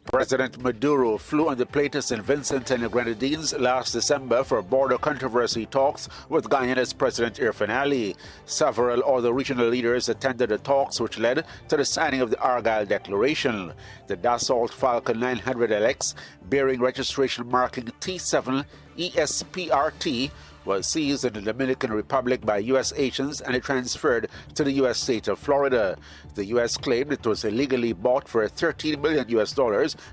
Speaker 15: President Maduro flew on the plane to St. Vincent and the Grenadines last December for border controversy talks with Guyana's President Irfan Ali. Several other regional leaders attended the talks, which led to the signing of the Argyle Declaration. The Dassault Falcon 900LX, bearing registration marking T7 ESPRT, was seized in the Dominican Republic by U.S. agents and it transferred to the U.S. state of Florida. The U.S. claimed it was illegally bought for $13 million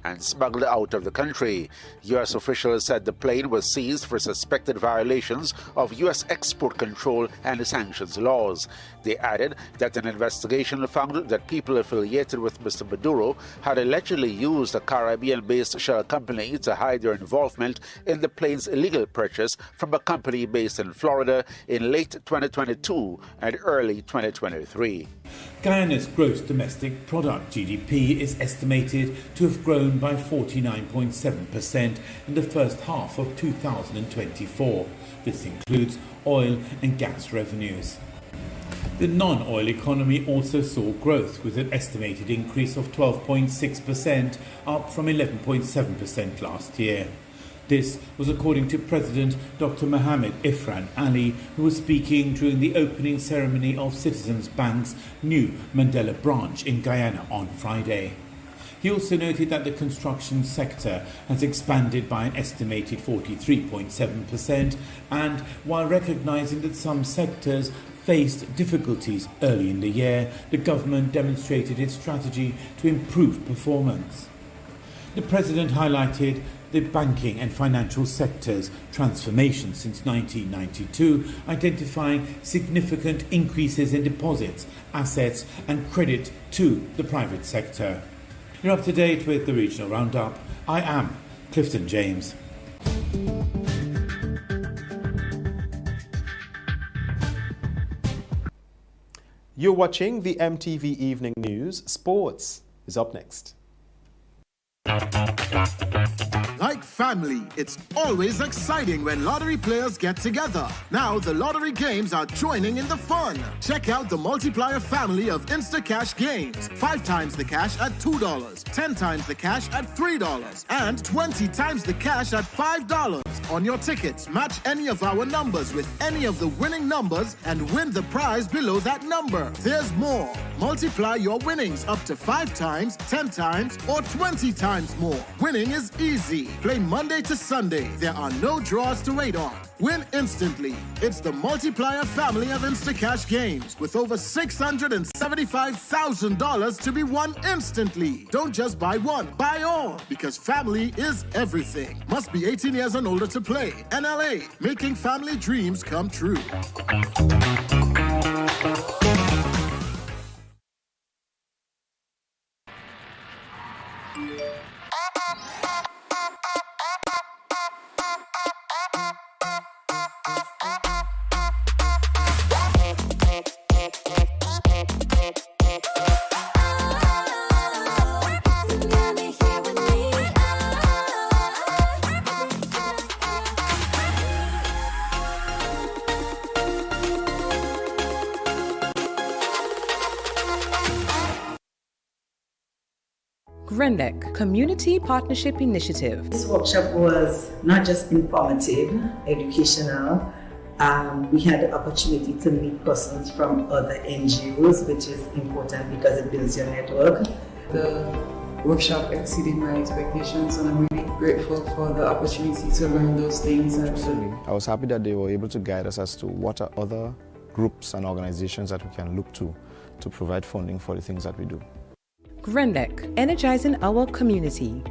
Speaker 15: and smuggled out of the country. U.S. officials said the plane was seized for suspected violations of U.S. export control and sanctions laws. They added that an investigation found that people affiliated with Mr. Maduro had allegedly used a Caribbean-based shell company to hide their involvement in the plane's illegal purchase from a company based in Florida in late 2022 and early 2023.
Speaker 7: Guyana's gross domestic product GDP is estimated to have grown by 49.7% in the first half of 2024. This includes oil and gas revenues. The non-oil economy also saw growth with an estimated increase of 12.6%, up from 11.7% last year. This was according to President Dr. Mohamed Ifran Ali, who was speaking during the opening ceremony of Citizens Bank's new Mandela branch in Guyana on Friday. He also noted that the construction sector has expanded by an estimated 43.7%, and while recognising that some sectors faced difficulties early in the year, the government demonstrated its strategy to improve performance. The President highlighted the banking and financial sector's transformation since 1992, identifying significant increases in deposits, assets and credit to the private sector. You're up to date with the Regional Roundup. I am Clifton James.
Speaker 5: You're watching the MTV Evening News. Sports is up next.
Speaker 21: Like family, it's always exciting when lottery players get together. Now the lottery games are joining in the fun. Check out the multiplier family of Instacash games. 5 times the cash at $2, 10 times the cash at $3, and 20 times the cash at $5. On your tickets, match any of our numbers with any of the winning numbers and win the prize below that number. There's more. Multiply your winnings up to 5 times, 10 times, or 20 times more. Winning is easy. Play Monday to Sunday. There are no draws to wait on. Win instantly. It's the multiplier family of Instacash games with over $675,000 to be won instantly. Don't just buy one, buy all, because family is everything. Must be 18 years and older to play. NLA, making family dreams come true.
Speaker 11: GRENLEC Community Partnership Initiative.
Speaker 12: This workshop was not just informative, educational. We had the opportunity to meet persons from other NGOs, which is important because it builds your network.
Speaker 13: The workshop exceeded my expectations, and I'm really grateful for the opportunity to learn those things.
Speaker 14: I was happy that they were able to guide us as to what are other groups and organizations that we can look to provide funding for the things that we do.
Speaker 11: GRENLEC, energizing our community.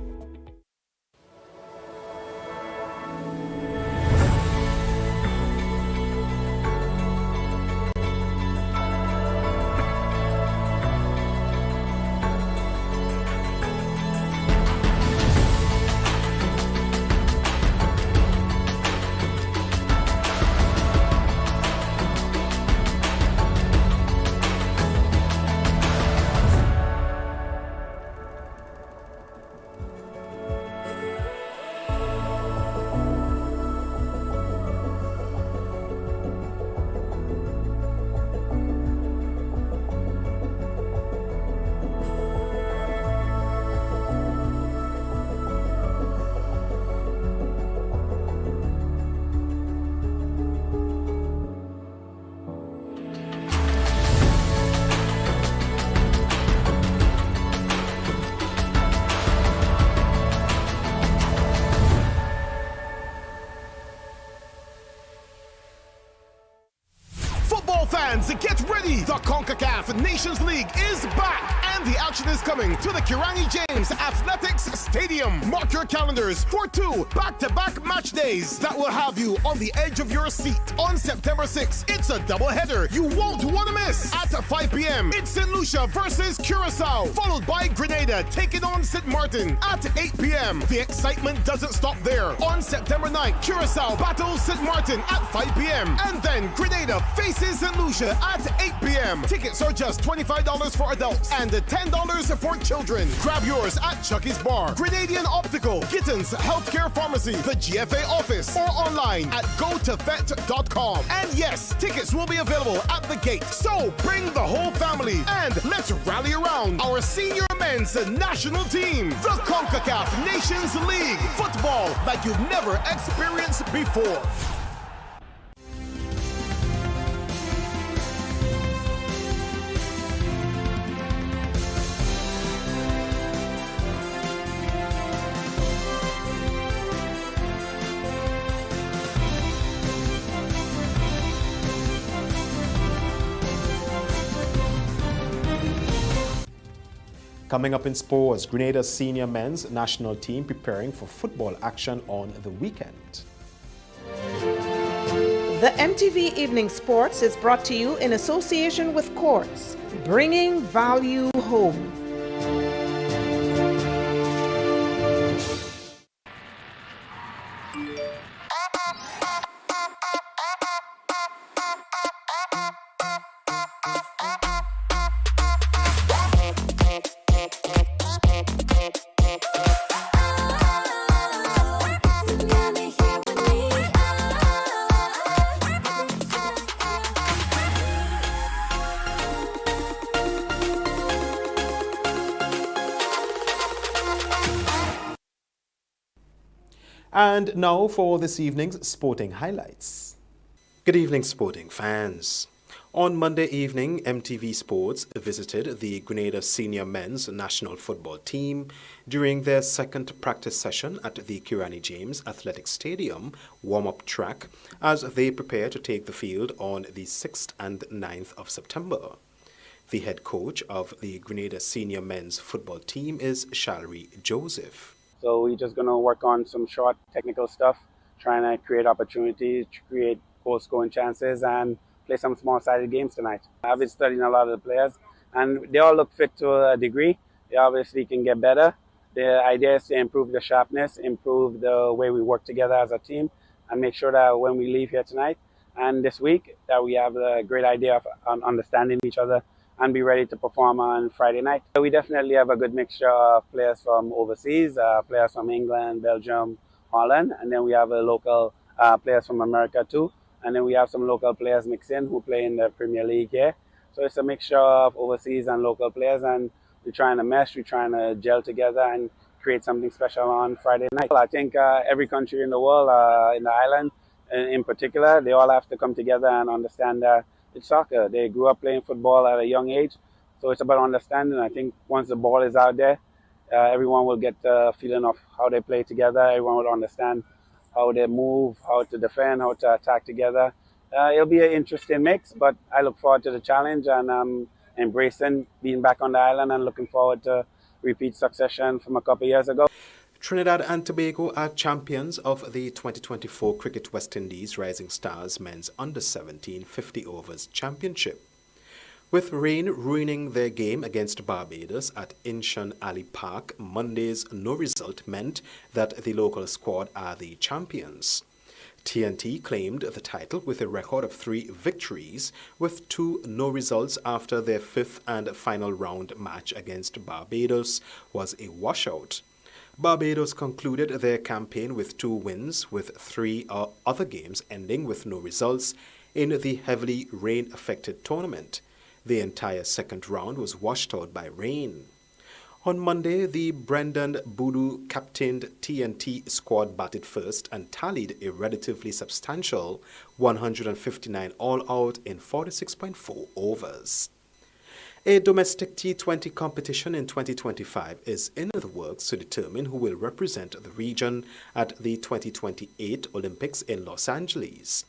Speaker 21: Fans, get ready! The CONCACAF Nations League is back, and the action is coming to the Kirani James Athletics Stadium. Mark your calendars for 2 back-to-back match days that will have you on the edge of your seat. On September 6th, it's a doubleheader you won't want to miss. At 5 p.m., it's St. Lucia versus Curacao, followed by Grenada taking on St. Martin at 8 p.m. The excitement doesn't stop there. On September 9th, Curacao battles St. Martin at 5 p.m. and then Grenada faces St. Lucia at 8 p.m. Tickets are just $25 for adults and $10 for children. Grab yours at Chucky's Bar, Grenadian Optical, Gittins Healthcare Pharmacy, the GFA office, or online at gotofet.com. And yes, tickets will be available at the gate. So bring the whole family and let's rally around our senior men's national team. The CONCACAF Nations League. Football like you've never experienced before.
Speaker 5: Coming up in sports, Grenada's senior men's national team preparing for football action on the weekend.
Speaker 1: The MTV Evening Sports is brought to you in association with Courts, bringing value home.
Speaker 5: And now for this evening's sporting highlights. Good evening, sporting fans. On Monday evening, MTV Sports visited the Grenada senior men's national football team during their second practice session at the Kirani James Athletic Stadium warm-up track as they prepare to take the field on the 6th and 9th of September. The head coach of the Grenada senior men's football team is Shalry Joseph.
Speaker 3: So we're just going to work on some short technical stuff, trying to create opportunities, create goal-scoring chances, and play some small-sided games tonight. I've been studying a lot of the players, and they all look fit to a degree. They obviously can get better. The idea is to improve the sharpness, improve the way we work together as a team, and make sure that when we leave here tonight and this week, that we have a great idea of understanding each other and be ready to perform on Friday night. We definitely have a good mixture of players from overseas, players from England, Belgium, Holland, and then we have local players from America too. And then we have some local players mixed in who play in the Premier League here. So it's a mixture of overseas and local players, and we're trying to mesh, we're trying to gel together and create something special on Friday night. I think every country in the world, in the island in particular, they all have to come together and understand that it's soccer. They grew up playing football at a young age, so it's about understanding. I think once the ball is out there, everyone will get the feeling of how they play together. Everyone will understand how they move, how to defend, how to attack together. It'll be an interesting mix, but I look forward to the challenge and embracing being back on the island and looking forward to repeat succession from a couple of years ago.
Speaker 5: Trinidad and Tobago are champions of the 2024 Cricket West Indies Rising Stars Men's Under-17 50 Overs Championship. With rain ruining their game against Barbados at Inshan Ali Park, Monday's no result meant that the local squad are the champions. TNT claimed the title with a record of 3 victories, with 2 no results after their 5th and final round match against Barbados was a washout. Barbados concluded their campaign with 2 wins, with 3 other games ending with no results in the heavily rain-affected tournament. The entire second round was washed out by rain. On Monday, the Brendan Boodoo-captained TNT squad batted first and tallied a relatively substantial 159 all-out in 46.4 overs. A domestic T20 competition in 2025 is in the works to determine who will represent the region at the 2028 Olympics in Los Angeles.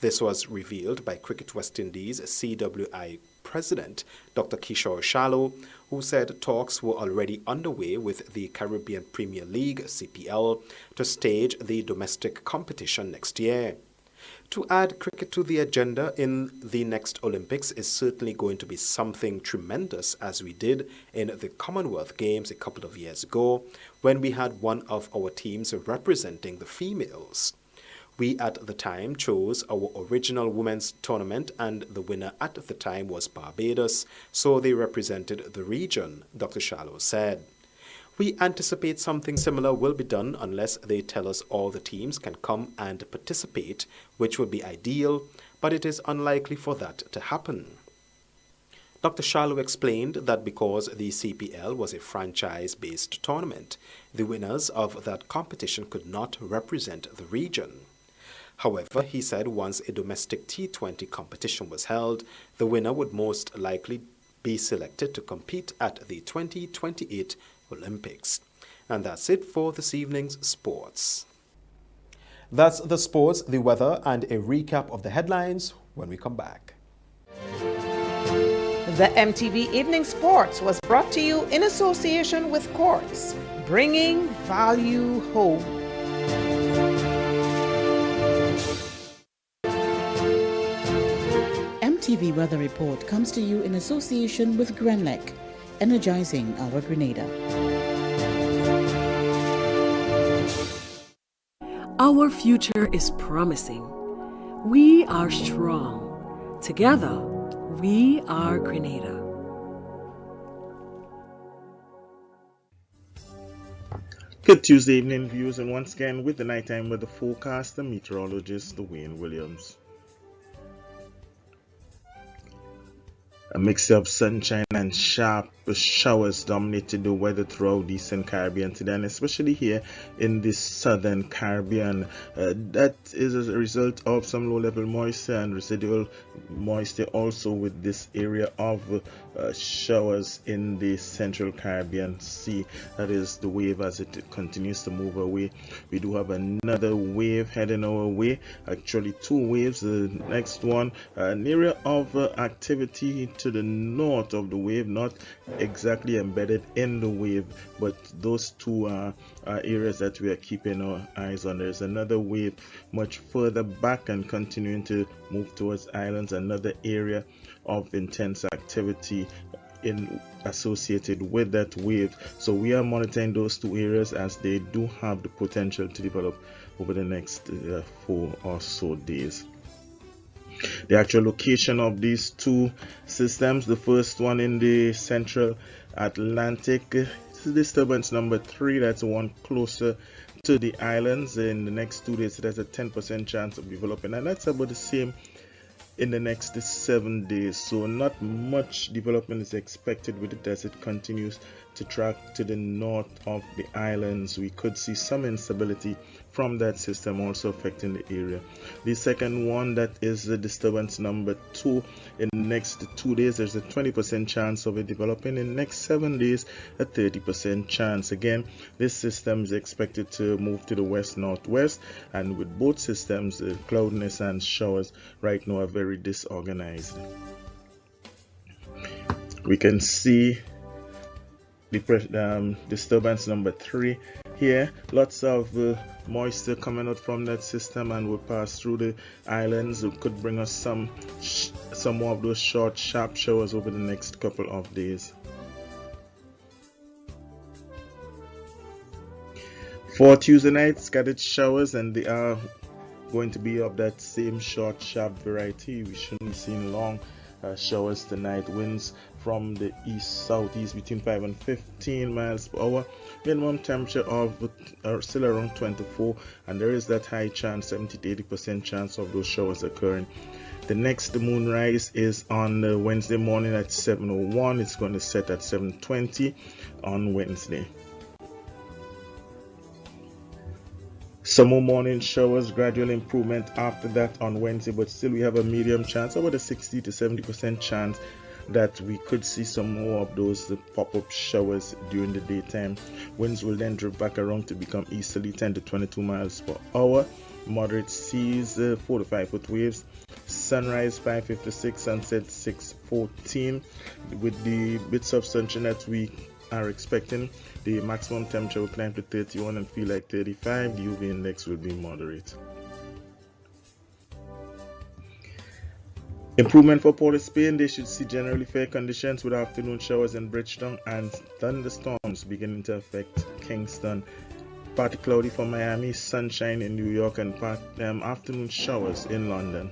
Speaker 5: This was revealed by Cricket West Indies CWI President Dr. Kishore Shallow, who said talks were already underway with the Caribbean Premier League (CPL) to stage the domestic competition next year. To add cricket to the agenda in the next Olympics is certainly going to be something tremendous, as we did in the Commonwealth Games a couple of years ago, when we had one of our teams representing the females. We at the time chose our original women's tournament, and the winner at the time was Barbados, so they represented the region, Dr. Shallow said. We anticipate something similar will be done unless they tell us all the teams can come and participate, which would be ideal, but it is unlikely for that to happen. Dr. Shallow explained that because the CPL was a franchise-based tournament, the winners of that competition could not represent the region. However, he said once a domestic T20 competition was held, the winner would most likely be selected to compete at the 2028 Olympics. And that's it for this evening's sports. That's the sports, the weather, and a recap of the headlines when we come back.
Speaker 1: The MTV Evening Sports was brought to you in association with Quartz, bringing value home.
Speaker 6: MTV Weather Report comes to you in association with Grenlec, energizing our Grenada.
Speaker 16: Our future is promising. We are strong. Together, we are Grenada.
Speaker 17: Good Tuesday evening, viewers, and once again with the nighttime weather forecast, the meteorologist Dwayne Williams. A mixture of sunshine and sharp showers dominated the weather throughout the Eastern Caribbean today, and especially here in the Southern Caribbean. That is as a result of some low-level moisture and residual moisture, also with this area of showers in the Central Caribbean Sea. That is the wave as it continues to move away. We do have another wave heading our way, actually 2 waves. The next one, an area of activity to the north of the wave, not exactly embedded in the wave, but those 2 are areas that we are keeping our eyes on. There's another wave much further back and continuing to move towards islands, another area of intense activity associated with that wave. So we are monitoring those 2 areas as they do have the potential to develop over the next 4 or so days. The actual location of these 2 systems, the first one in the Central Atlantic, this is disturbance number 3, that's one closer to the islands. In the next 2 days, there's a 10% chance of developing, and that's about the same in the next 7 days. So not much development is expected with it as it continues to track to the north of the islands. We could see some instability from that system also affecting the area. The second one, that is the disturbance number 2. In the next 2 days, there's a 20% chance of it developing. In the next 7 days, a 30% chance. Again, this system is expected to move to the west-northwest, and with both systems, the cloudiness and showers right now are very disorganized. We can see the disturbance number 3 here. Lots of moisture coming out from that system and will pass through the islands. It could bring us some more of those short, sharp showers over the next couple of days. For Tuesday night, scattered showers, and they are going to be of that same short, sharp variety. We shouldn't be seeing long showers tonight. Winds from the east-southeast between 5 and 15 miles per hour. Minimum temperature of still around 24, and there is that high chance, 70 to 80% chance of those showers occurring. The next moonrise is on Wednesday morning at 7:01. It's going to set at 7:20 on Wednesday. Some more morning showers, gradual improvement after that on Wednesday, but still we have a medium chance, about a 60 to 70% chance that we could see some more of those pop-up showers during the daytime. Winds will then drift back around to become easterly 10 to 22 miles per hour. Moderate seas, 4 to 5 foot waves. Sunrise 5:56, sunset 6:14. With the bits of sunshine that we are expecting, the maximum temperature will climb to 31 and feel like 35. The UV index will be moderate. Improvement for Port of Spain. They should see generally fair conditions with afternoon showers in Bridgetown and thunderstorms beginning to affect Kingston. Partly cloudy for Miami, sunshine in New York, and afternoon showers in London.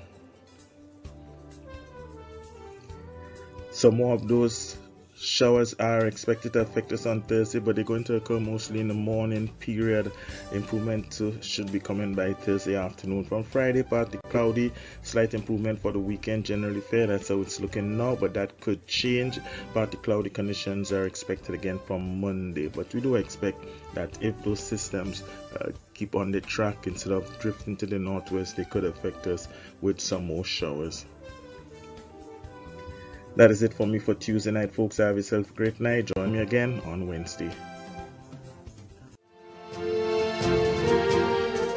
Speaker 17: Some more of those showers are expected to affect us on Thursday, but they're going to occur mostly in the morning period. Improvement should be coming by Thursday afternoon. From Friday, partly cloudy, slight improvement for the weekend, generally fair. That's how it's looking now, but that could change. Partly cloudy conditions are expected again from Monday, but we do expect that if those systems keep on the track instead of drifting to the northwest, they could affect us with some more showers. That is it for me for Tuesday night, folks. Have yourself a great night. Join me again on Wednesday.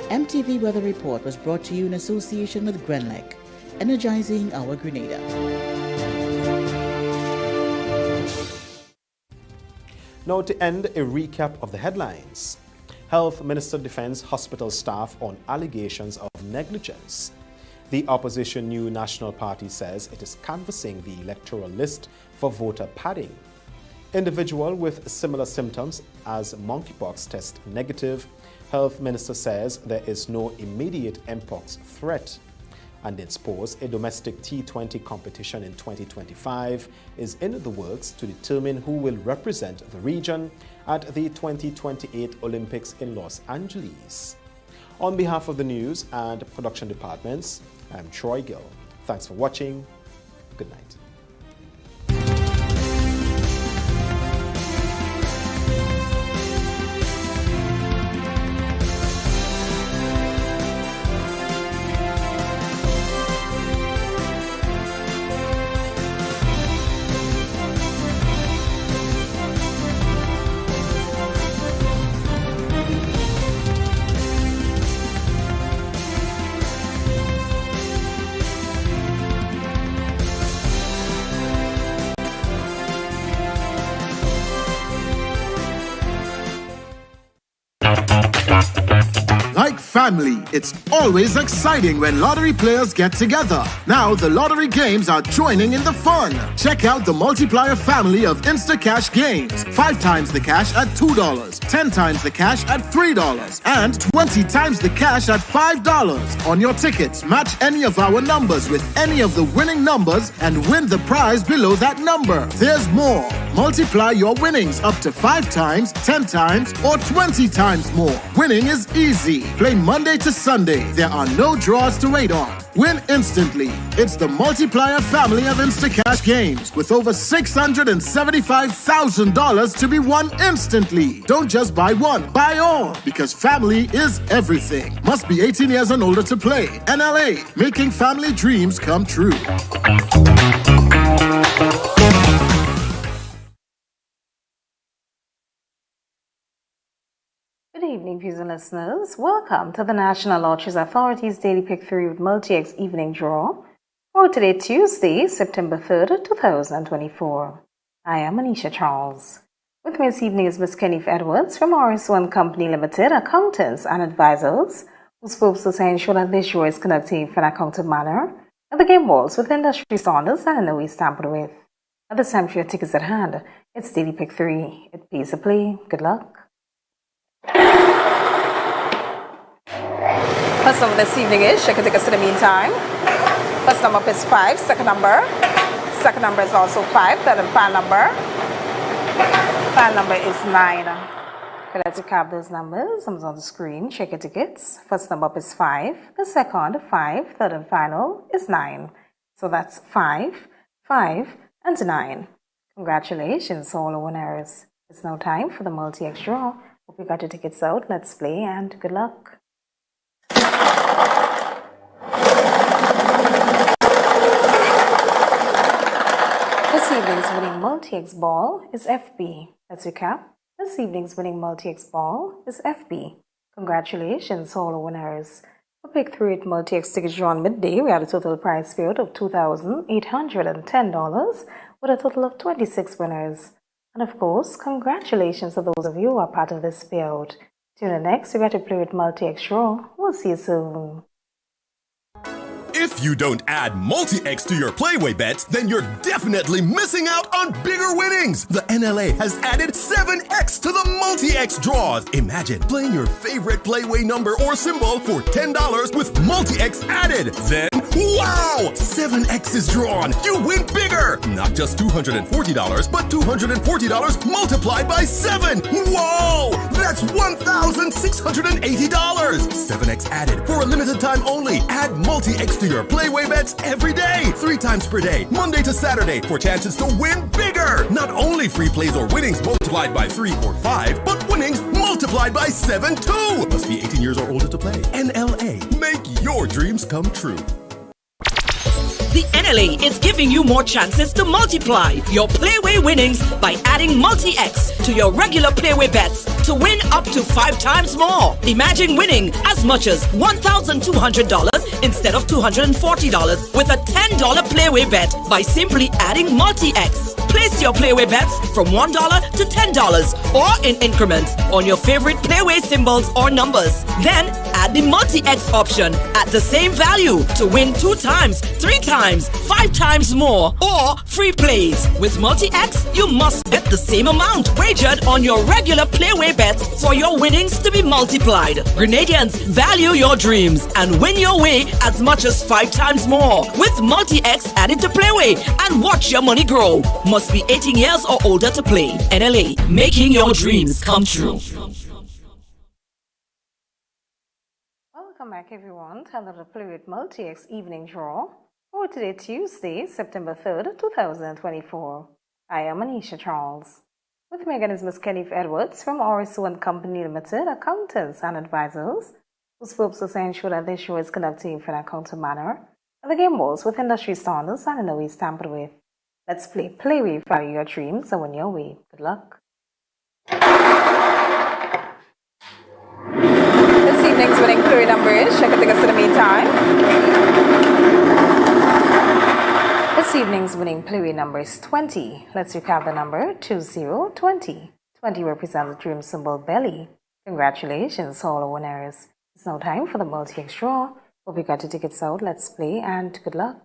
Speaker 6: MTV Weather Report was brought to you in association with Grenlec, energizing our Grenada.
Speaker 5: Now to end, a recap of the headlines. Health Minister defends hospital staff on allegations of negligence. The opposition New National Party says it is canvassing the electoral list for voter padding. Individual with similar symptoms as monkeypox test negative. Health Minister says there is no immediate mpox threat. And in sports, a domestic T20 competition in 2025 is in the works to determine who will represent the region at the 2028 Olympics in Los Angeles. On behalf of the news and production departments, I'm Troy Gill. Thanks for watching. Good night.
Speaker 21: Like family, it's always exciting when lottery players get together. Now the lottery games are joining in the fun. Check out the multiplier family of Instacash games. 5 times the cash at $2, 10 times the cash at $3, and 20 times the cash at $5. On your tickets, match any of our numbers with any of the winning numbers and win the prize below that number. There's more. Multiply your winnings up to 5 times, 10 times, or 20 times more. Winning is easy. Play Monday Monday to Sunday, there are no draws to wait on. Win instantly. It's the multiplier family of Instacash games with over $675,000 to be won instantly. Don't just buy one, buy all, because family is everything. Must be 18 years and older to play. NLA, making family dreams come true.
Speaker 8: Good evening, viewers and listeners. Welcome to the National Lotteries Authority's Daily Pick 3 with Multi-X Evening Draw for today, Tuesday, September 3rd, 2024. I am Anisha Charles. With me this evening is Ms. Kenny Edwards from RS1 Company Limited, accountants and advisors, whose purpose is to ensure that this show is conducted in an accountant manner and the game balls with industry standards and in no way tampered with. At this time, for your tickets at hand, it's Daily Pick 3. It pays to play. Good luck. First number this evening is, check your tickets in the meantime. First number is 5, second number is also 5, third and final number is 9. Okay, let's recap those numbers. Numbers on the screen, check your tickets. First number is 5, the second 5, third and final is 9. So that's 5, 5 and 9. Congratulations all the winners. It's now time for the multi-X draw. Hope you got your tickets out. Let's play and good luck. This evening's winning multi-X ball is FB. Let's recap. This evening's winning multi-X ball is FB. Congratulations all the winners. For Pick 3 at multi-X tickets drawn midday, we had a total prize payout of $2,810 with a total of 26 winners. And of course, congratulations to those of you who are part of this payout. Tune in next, we got to play with multi-X draw. We'll see you soon.
Speaker 26: If you don't add multi-X to your Playway bets, then you're definitely missing out on bigger winnings. The NLA has added 7X to the multi-X draws. Imagine playing your favorite Playway number or symbol for $10 with multi-X added. Then, wow! 7X is drawn. You win bigger. Not just $240, but $240 multiplied by 7. Whoa! That's $1,680. 7X added for a limited time only. Add multi-X to your Playway bets every day, 3 times per day, Monday to Saturday, for chances to win bigger. Not only free plays or winnings multiplied by 3 or 5, but winnings multiplied by 7 too. Must be 18 years or older to play. NLA, make your dreams come true.
Speaker 18: The NLA is giving you more chances to multiply your Playway winnings by adding multi-X to your regular Playway bets to win up to 5 times more. Imagine winning as much as $1,200 instead of $240 with a $10 Playway bet by simply adding multi-X. Place your Playway bets from $1 to $10 or in increments on your favorite Playway symbols or numbers. Then add the multi-X option at the same value to win 2 times, 3 times, 5 times more, or free plays. With multi-X, you must bet the same amount wagered on your regular Playway bets for your winnings to be multiplied. Grenadians, value your dreams and win your way as much as 5 times more with multi-X added to Playway and watch your money grow. Must be 18 years or older to play. NLA, making your dreams come true.
Speaker 8: Welcome back everyone to another Play with Multi-X evening draw for today, Tuesday, September 3rd, 2024. I am Anisha Charles. With me again is Ms. Kenny Edwards from RS1 Company Limited, accountants and advisors, whose purpose is to ensure that this show is conducted in an accountant manner and the game balls with industry standards and in no way tampered with. Let's play Playway, follow your dreams and win your way. Good luck. This evening's winning Playway number is, check your tickets in the meantime. This evening's winning Playway number is 20. Let's recap the number 2020. 20 represents the dream symbol belly. Congratulations all the winners. It's now time for the multi-X draw. Hope you got your tickets out. Let's play and good luck.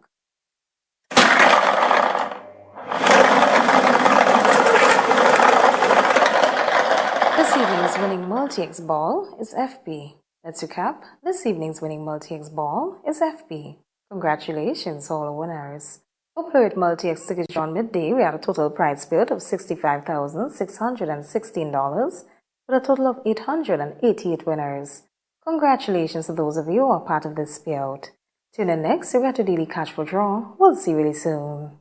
Speaker 8: This evening's winning multi-X ball is FB. Let's recap. This evening's winning multi-X ball is FB. Congratulations all the winners. For Play with multi-X tickets drawn midday, we had a total prize payout of $65,616 with a total of 888 winners. Congratulations to those of you who are part of this payout. Tune in next to get a daily cash for draw. We'll see you really soon.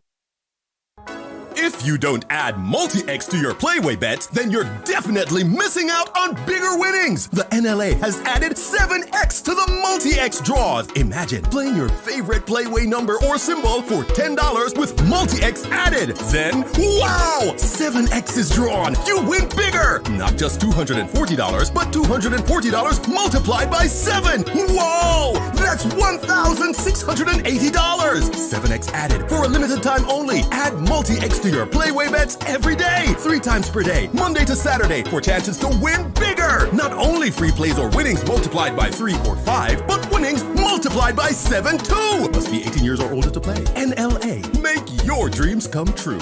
Speaker 26: If you don't add multi-X to your Playway bets, then you're definitely missing out on bigger winnings. The NLA has added 7X to the multi-X draws. Imagine playing your favorite Playway number or symbol for $10 with multi-X added. Then, wow! 7X is drawn. You win bigger. Not just $240, but $240 multiplied by 7. Whoa! That's $1,680. 7X added for a limited time only. Add multi-X to your Playway bets every day, 3 times per day, Monday to Saturday, for chances to win bigger. Not only free plays or winnings multiplied by 3 or 5, but winnings multiplied by 7 too. Must be 18 years or older to play. NLA, make your dreams come true.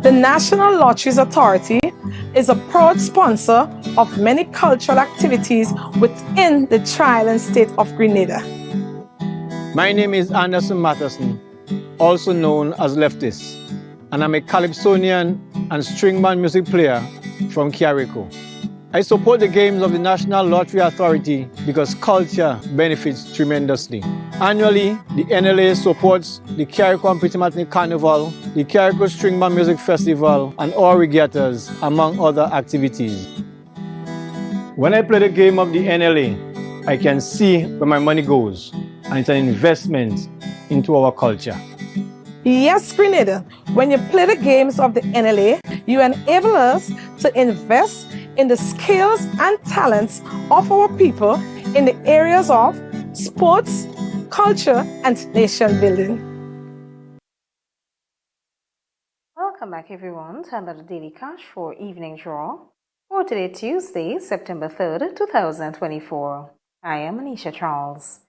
Speaker 4: The National Lotteries Authority is a proud sponsor of many cultural activities within the tri-island state of Grenada.
Speaker 9: My name is Anderson Matheson, also known as Leftis, and I'm a calypsonian and string band music player from Carrico. I support the games of the National Lottery Authority because culture benefits tremendously. Annually, the NLA supports the Carrico and Petit Matinee Carnival, the Carrico String Band Music Festival, and all regattas, among other activities. When I play the game of the NLA, I can see where my money goes, and it's an investment into our culture.
Speaker 4: Yes, Grenada, when you play the games of the NLA, you enable us to invest in the skills and talents of our people in the areas of sports, culture, and nation building.
Speaker 8: Welcome back, everyone, to another Daily Cash for Evening Draw for today, Tuesday, September 3rd, 2024. I am Anisha Charles.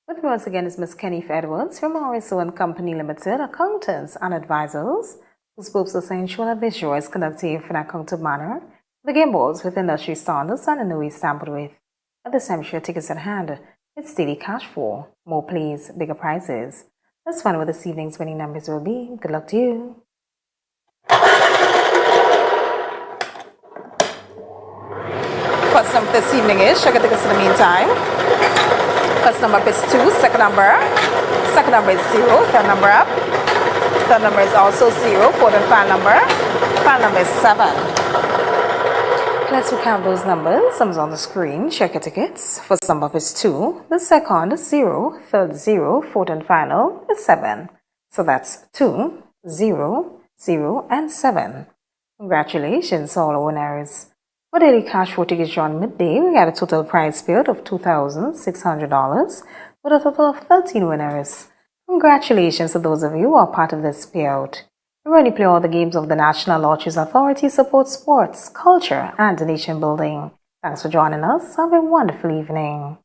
Speaker 8: With me once again is Ms. Kenneth Edwards from RSO and Company Limited, accountants and advisors, whose purpose is to ensure that this draw is conducted in an accountable manner. The game balls with industry standards and in no way tampered with. At this time, share tickets at hand. It's Daily Cash for more plays, bigger prizes. Let's find out what this evening's winning numbers will be. Good luck to you. First number this evening is sugar tickets in the meantime. First number up is 2, second number is 0, third number up. Third number is also 0, fourth and final number is 7. Let's recount those numbers. Sums on the screen. Check your tickets. First number up is 2, the second is 0, third 0, fourth and final is 7. So that's 2, 0, 0 and 7. Congratulations all our winners. For Daily Cash for tickets drawn midday, we got a total prize payout of $2,600 with a total of 13 winners. Congratulations to those of you who are part of this payout. We already play all the games of the National Lotteries Authority, support sports, culture, and nation building. Thanks for joining us. Have a wonderful evening.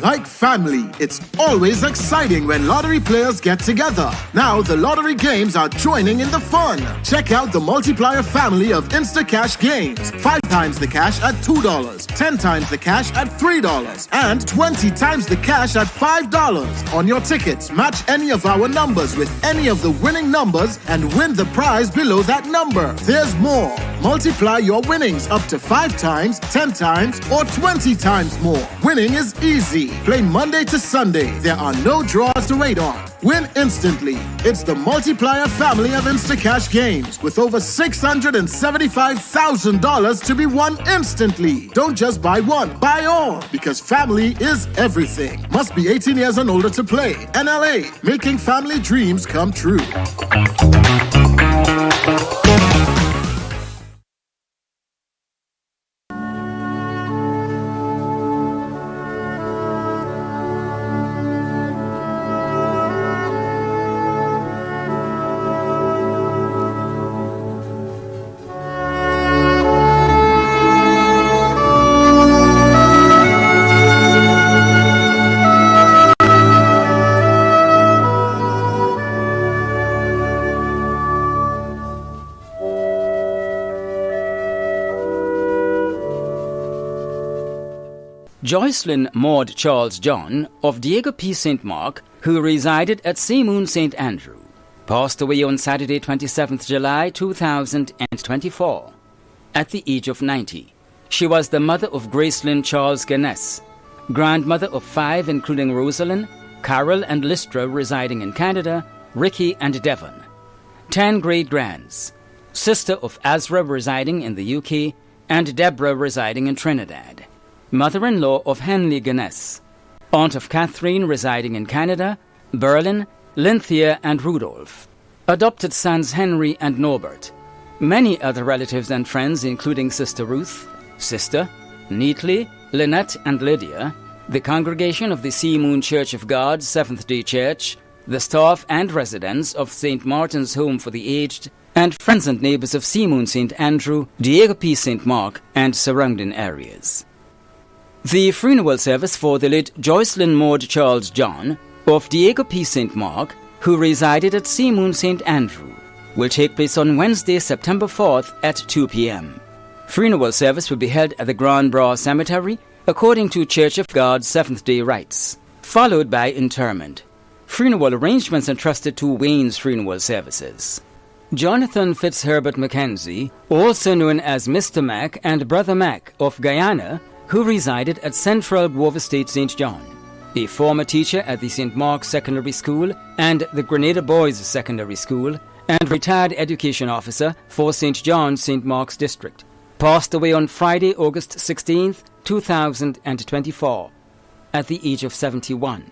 Speaker 21: Like family, it's always exciting when lottery players get together. Now the lottery games are joining in the fun. Check out the multiplier family of Instacash games. 5 times the cash at $2, 10 times the cash at $3, and 20 times the cash at $5. On your tickets, match any of our numbers with any of the winning numbers and win the prize below that number. There's more. Multiply your winnings up to 5 times, 10 times, or 20 times more. Winning is easy. Play Monday to Sunday. There are no draws to wait on. Win instantly. It's the multiplier family of Instacash games with over $675,000 to be won instantly. Don't just buy one, buy all, because family is everything. Must be 18 years and older to play. NLA, making family dreams come true.
Speaker 2: Joycelyn Maud Charles John of Diego P. St. Mark, who resided at Seamoon St. Andrew, passed away on Saturday 27th July 2024. at the age of 90. She was the mother of Gracelyn Charles Guinness, grandmother of 5 including Rosalind, Carol and Lystra residing in Canada, Ricky and Devon. 10 great-grands, sister of Azra residing in the UK and Deborah residing in Trinidad. Mother-in-law of Henley Guinness, aunt of Catherine residing in Canada, Berlin, Lynthia and Rudolph. Adopted sons Henry and Norbert. Many other relatives and friends including Sister Ruth, Sister, Neatly, Lynette and Lydia, the congregation of the Sea Moon Church of God, Seventh-day Church, the staff and residents of St. Martin's Home for the Aged, and friends and neighbours of Sea Moon St. Andrew, Diego P. St. Mark and surrounding areas. The funeral service for the late Joycelyn Maud Charles John of Diego P. St. Mark, who resided at Sea Moon St. Andrew, will take place on Wednesday, September 4th at 2 p.m. Funeral service will be held at the Grand Bras Cemetery according to Church of God Seventh-day rites, followed by interment. Funeral arrangements entrusted to Wayne's Funeral Services. Jonathan Fitzherbert Mackenzie, also known as Mr. Mac and Brother Mac of Guyana, who resided at Central Grove Estate St. John, a former teacher at the St. Mark's Secondary School and the Grenada Boys Secondary School, and retired education officer for St. John's St. Mark's District, passed away on Friday, August 16, 2024, at the age of 71.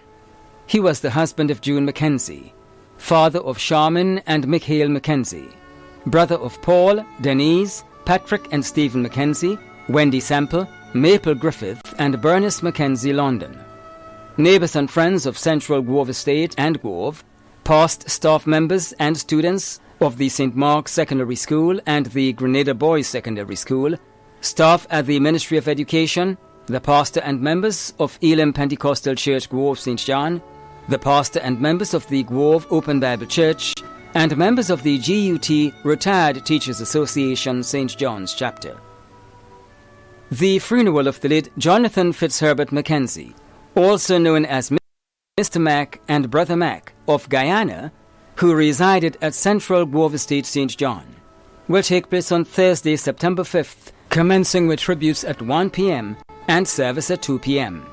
Speaker 2: He was the husband of June Mackenzie, father of Charmin and Michael Mackenzie, brother of Paul, Denise, Patrick and Stephen Mackenzie, Wendy Semple, Maple Griffith and Bernice Mackenzie London. Neighbours and friends of Central Grove Estate and Grove, past staff members and students of the St. Mark's Secondary School and the Grenada Boys Secondary School, staff at the Ministry of Education, the pastor and members of Elim Pentecostal Church Grove St. John, the pastor and members of the Grove Open Bible Church, and members of the GUT Retired Teachers Association St. John's Chapter. The funeral of the late Jonathan Fitzherbert Mackenzie, also known as Mr. Mac and Brother Mac of Guyana, who resided at Central Grove Estate St. John, will take place on Thursday, September 5th, commencing with tributes at 1 p.m. and service at 2 p.m.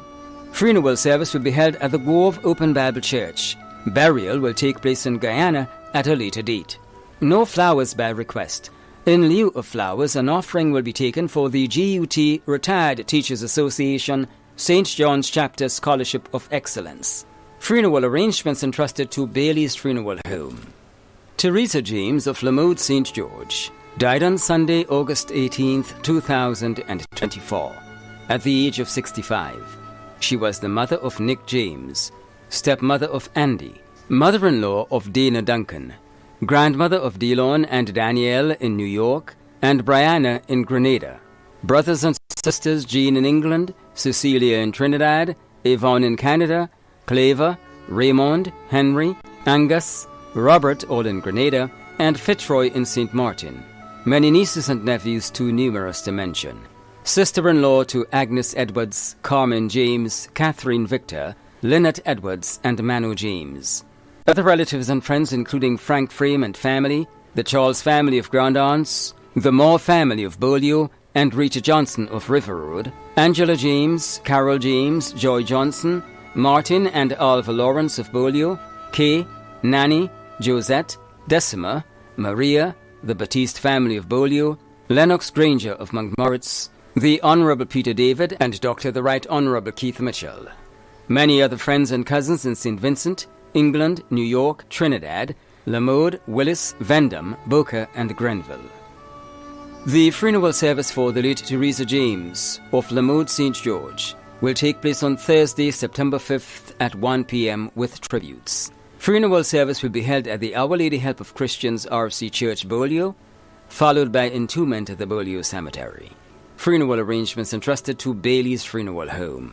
Speaker 2: Funeral service will be held at the Grove Open Bible Church. Burial will take place in Guyana at a later date. No flowers by request. In lieu of flowers, an offering will be taken for the GUT Retired Teachers Association St. John's Chapter Scholarship of Excellence. Funeral arrangements entrusted to Bailey's Funeral Home. Teresa James of Lamode St. George died on Sunday, August 18, 2024, at the age of 65. She was the mother of Nick James, stepmother of Andy, mother-in-law of Dana Duncan, grandmother of Delon and Danielle in New York, and Brianna in Grenada, brothers and sisters Jean in England, Cecilia in Trinidad, Yvonne in Canada, Claver, Raymond, Henry, Angus, Robert all in Grenada, and Fitzroy in St. Martin. Many nieces and nephews too numerous to mention. Sister-in-law to Agnes Edwards, Carmen James, Catherine Victor, Lynette Edwards, and Manu James. Other relatives and friends including Frank Frame and family, the Charles family of Grandaunts, the Moore family of Beaulieu, and Rita Johnson of River Road, Angela James, Carol James, Joy Johnson, Martin and Alva Lawrence of Beaulieu, Kay, Nanny, Josette, Decima, Maria, the Batiste family of Beaulieu, Lennox Granger of Montmoritz, the Honourable Peter David and Dr. the Right Honourable Keith Mitchell. Many other friends and cousins in St. Vincent, England, New York, Trinidad, Lamode, Willis, Vendham, Boca and Grenville. The funeral service for the late Teresa James of Lamode St. George will take place on Thursday, September 5th at 1 p.m. with tributes. Funeral service will be held at the Our Lady Help of Christians RC Church, Beaulieu, followed by entombment at the Beaulieu Cemetery. Funeral arrangements entrusted to Bailey's Funeral Home.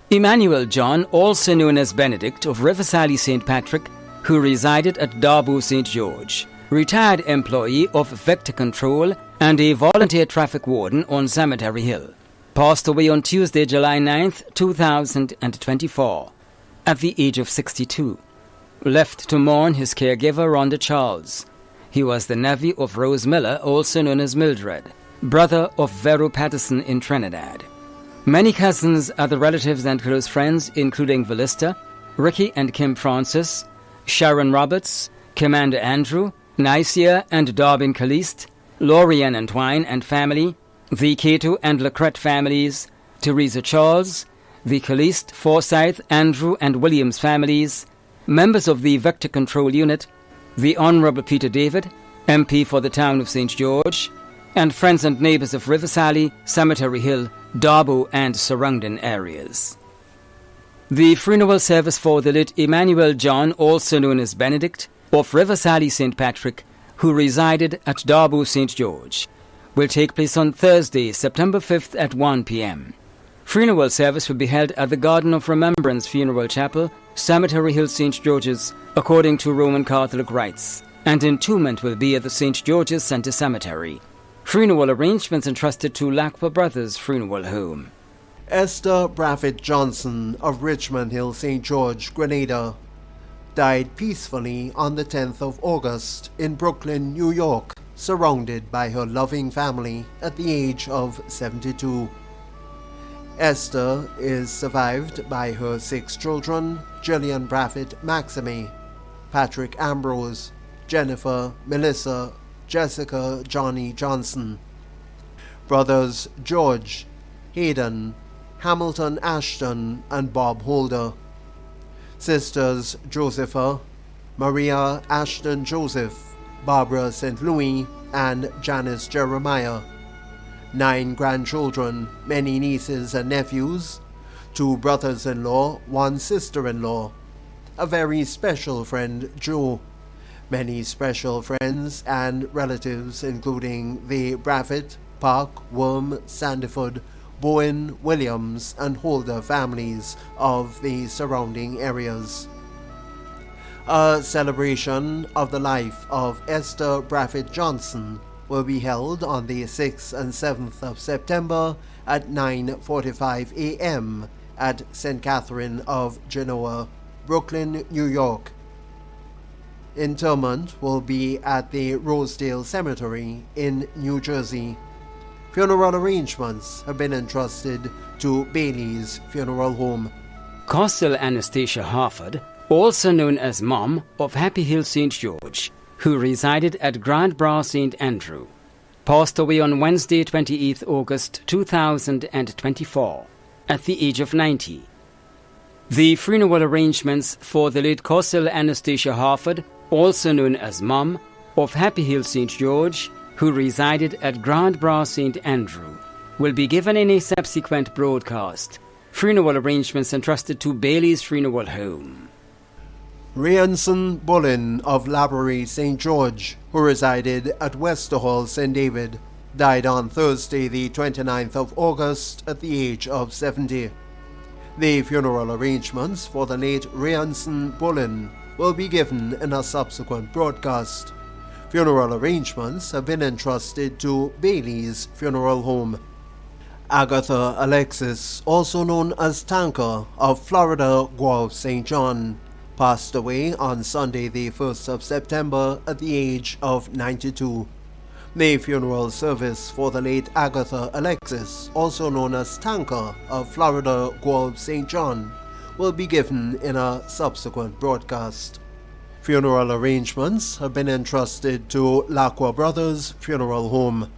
Speaker 2: Emmanuel John, also known as Benedict of Riverside St. Patrick, who resided at Darbo St. George, retired employee of Vector Control and a volunteer traffic warden on Cemetery Hill, passed away on Tuesday, July 9th, 2024, at the age of 62. Left to mourn his caregiver, Rhonda Charles. He was the nephew of Rose Miller, also known as Mildred, brother of Vero Patterson in Trinidad. Many cousins, other relatives and close friends, including Velista, Ricky and Kim Francis, Sharon Roberts, Commander Andrew, Nicia and Dobbin Caliste, Lorian and Twine and family, the Cato and Lacrette families, Teresa Charles, the Caliste, Forsyth, Andrew and Williams families, members of the Vector Control Unit, the Honorable Peter David, MP for the town of St. George, and friends and neighbors of Riversally, Cemetery Hill, Darbo and surrounding areas. The funeral service for the late Emmanuel John, also known as Benedict, of Riversally St. Patrick, who resided at Darbo St. George, will take place on Thursday, September 5th at 1 p.m. Funeral service will be held at the Garden of Remembrance Funeral Chapel, Cemetery Hill, St. George's, according to Roman Catholic rites, and entombment will be at the St. George's Center Cemetery. Funeral arrangements entrusted to Lacqua Brothers Funeral Home.
Speaker 10: Esther Braffett Johnson of Richmond Hill, St. George, Grenada, died peacefully on the 10th of August in Brooklyn, New York, surrounded by her loving family at the age of 72. Esther is survived by her 6 children, Gillian Braffett Maxime, Patrick Ambrose, Jennifer, Melissa, Jessica Johnny Johnson, brothers George, Hayden, Hamilton Ashton, and Bob Holder, sisters Josepha, Maria Ashton Joseph, Barbara St. Louis, and Janice Jeremiah, 9 grandchildren, many nieces and nephews, 2 brothers-in-law, 1 sister-in-law, a very special friend, Joe, many special friends and relatives including the Braffett, Park, Worm, Sandiford, Bowen, Williams, and Holder families of the surrounding areas. A celebration of the life of Esther Braffett Johnson will be held on the 6th and 7th of September at 9:45 a.m. at St. Catherine of Genoa, Brooklyn, New York. Interment will be at the Rosedale Cemetery in New Jersey. Funeral arrangements have been entrusted to Bailey's Funeral Home.
Speaker 2: Costal Anastasia Harford, also known as Mom of Happy Hill St. George, who resided at Grand Bras St. Andrew, passed away on Wednesday, 28th August 2024, at the age of 90. The funeral arrangements for the late Costal Anastasia Harford, also known as Mom of Happy Hill St. George, who resided at Grand Bras St. Andrew, will be given in a subsequent broadcast. Funeral arrangements entrusted to Bailey's Funeral Home.
Speaker 10: Rianson Bullen of Laborie St. George, who resided at Westerhall St. David, died on Thursday the 29th of August at the age of 70. The funeral arrangements for the late Rianson Bullen will be given in a subsequent broadcast. Funeral arrangements have been entrusted to Bailey's Funeral Home. Agatha Alexis, also known as Tanker of Florida Guelph St. John, passed away on Sunday the 1st of September at the age of 92. The funeral service for the late Agatha Alexis, also known as Tanker of Florida Guelph St. John, will be given in a subsequent broadcast. Funeral arrangements have been entrusted to Lacqua Brothers Funeral Home.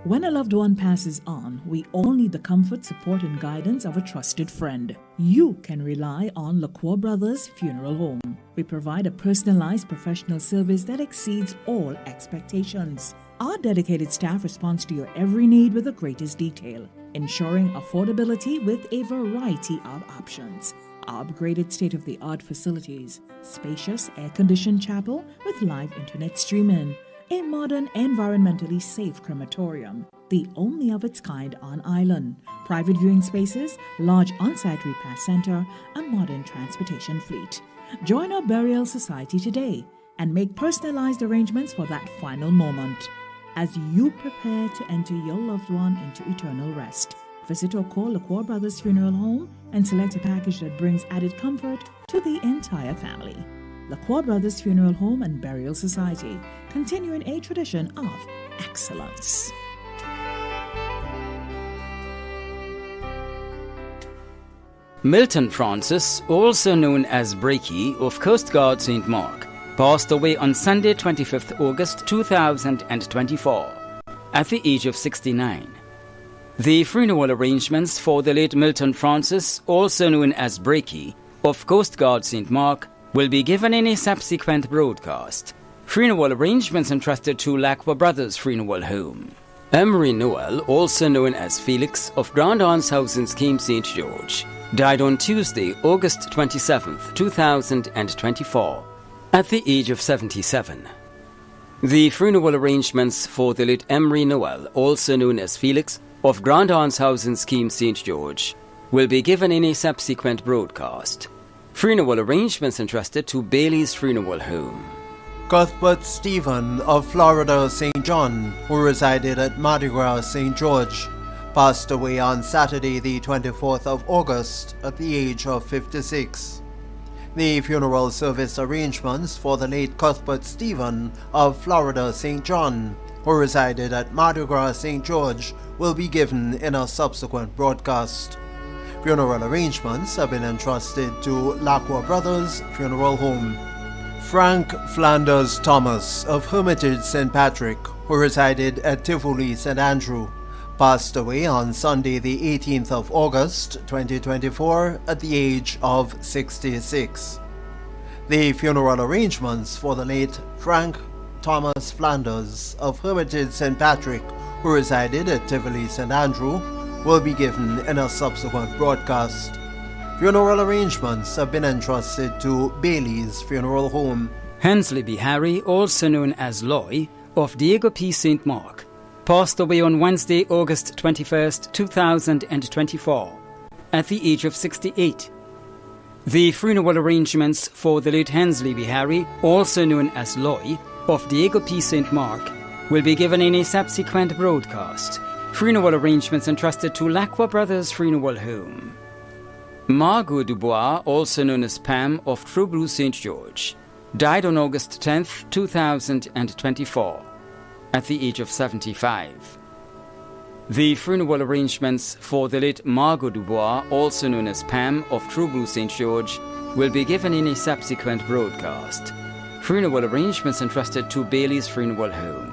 Speaker 19: When a loved one passes on, we all need the comfort, support, and guidance of a trusted friend. You can rely on Lacqua Brothers Funeral Home. We provide a personalized professional service that exceeds all expectations. Our dedicated staff responds to your every need with the greatest detail, ensuring affordability with a variety of options. Our upgraded state-of-the-art facilities, spacious air-conditioned chapel with live internet streaming, a modern, environmentally safe crematorium, the only of its kind on island, private viewing spaces, large on-site repast center, a modern transportation fleet. Join our burial society today and make personalized arrangements for that final moment as you prepare to enter your loved one into eternal rest. Visit or call Lacqua Brothers Funeral Home and select a package that brings added comfort to the entire family. Lacqua Brothers Funeral Home and Burial Society, continuing a tradition of excellence.
Speaker 2: Milton Francis, also known as Breaky of Coast Guard St. Mark, passed away on Sunday 25th August 2024 at the age of 69. The funeral arrangements for the late Milton Francis, also known as Breaky of Coast Guard St. Mark, will be given in a subsequent broadcast. Funeral arrangements entrusted to Lacqua Brothers Funeral Home. Emery Noel, also known as Felix of Grand Arms House in Scheme St. George, died on Tuesday, August 27th, 2024, at the age of 77. The funeral arrangements for the late Emery Noel, also known as Felix, of Grand Arms House in Scheme St. George, will be given in a subsequent broadcast. Funeral arrangements entrusted to Bailey's Funeral Home.
Speaker 10: Cuthbert Stephen of Florida St. John, who resided at Mardi Gras St. George, passed away on Saturday the 24th of August at the age of 56. The funeral service arrangements for the late Cuthbert Stephen of Florida St. John, who resided at Mardi Gras St. George, will be given in a subsequent broadcast. Funeral arrangements have been entrusted to Lacqua Brothers Funeral Home. Frank Flanders Thomas of Hermitage St. Patrick, who resided at Tivoli St. Andrew, passed away on Sunday the 18th of August 2024 at the age of 66. The funeral arrangements for the late Frank Thomas Flanders of Hermitage St. Patrick, who resided at Tivoli St. Andrew, will be given in a subsequent broadcast. Funeral arrangements have been entrusted to Bailey's Funeral Home.
Speaker 2: Hensley B. Harry, also known as Loy, of Diego P. St. Mark, passed away on Wednesday, August 21st, 2024, at the age of 68. The funeral arrangements for the late Hensley B. Harry, also known as Loy, of Diego P. St. Mark, will be given in a subsequent broadcast. Funeral arrangements entrusted to Lacqua Brothers Funeral Home. Margot Dubois, also known as Pam of Trubru St. George, died on August 10th, 2024, at the age of 75. The funeral arrangements for the late Margot Dubois, also known as Pam of Trubru St. George, will be given in a subsequent broadcast. Funeral arrangements entrusted to Bailey's Funeral Home.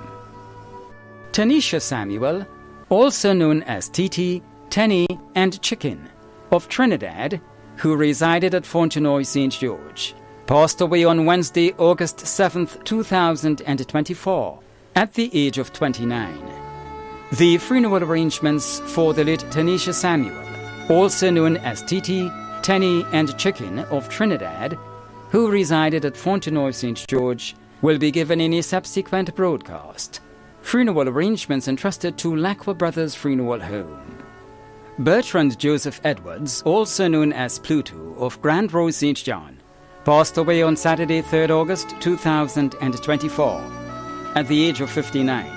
Speaker 2: Tanisha Samuel, also known as Titi, Tenny, and Chicken, of Trinidad, who resided at Fontenoy St. George, passed away on Wednesday, August 7th, 2024, at the age of 29. The funeral arrangements for the late Tanisha Samuel, also known as Titi, Tenny, and Chicken, of Trinidad, who resided at Fontenoy St. George, will be given in a subsequent broadcast. Funeral arrangements entrusted to Lacqua Brothers Funeral Home. Bertrand Joseph Edwards, also known as Pluto, of Grand Rose St. John, passed away on Saturday, 3rd August 2024, at the age of 59.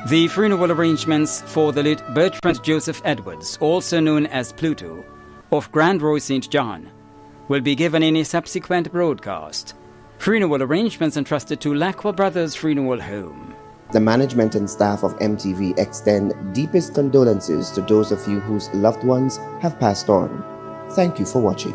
Speaker 2: The funeral arrangements for the late Bertrand Joseph Edwards, also known as Pluto, of Grand Rose St. John, will be given in a subsequent broadcast. Funeral arrangements entrusted to Lacqua Brothers Funeral Home.
Speaker 15: The management and staff of MTV extend deepest condolences to those of you whose loved ones have passed on. Thank you for watching.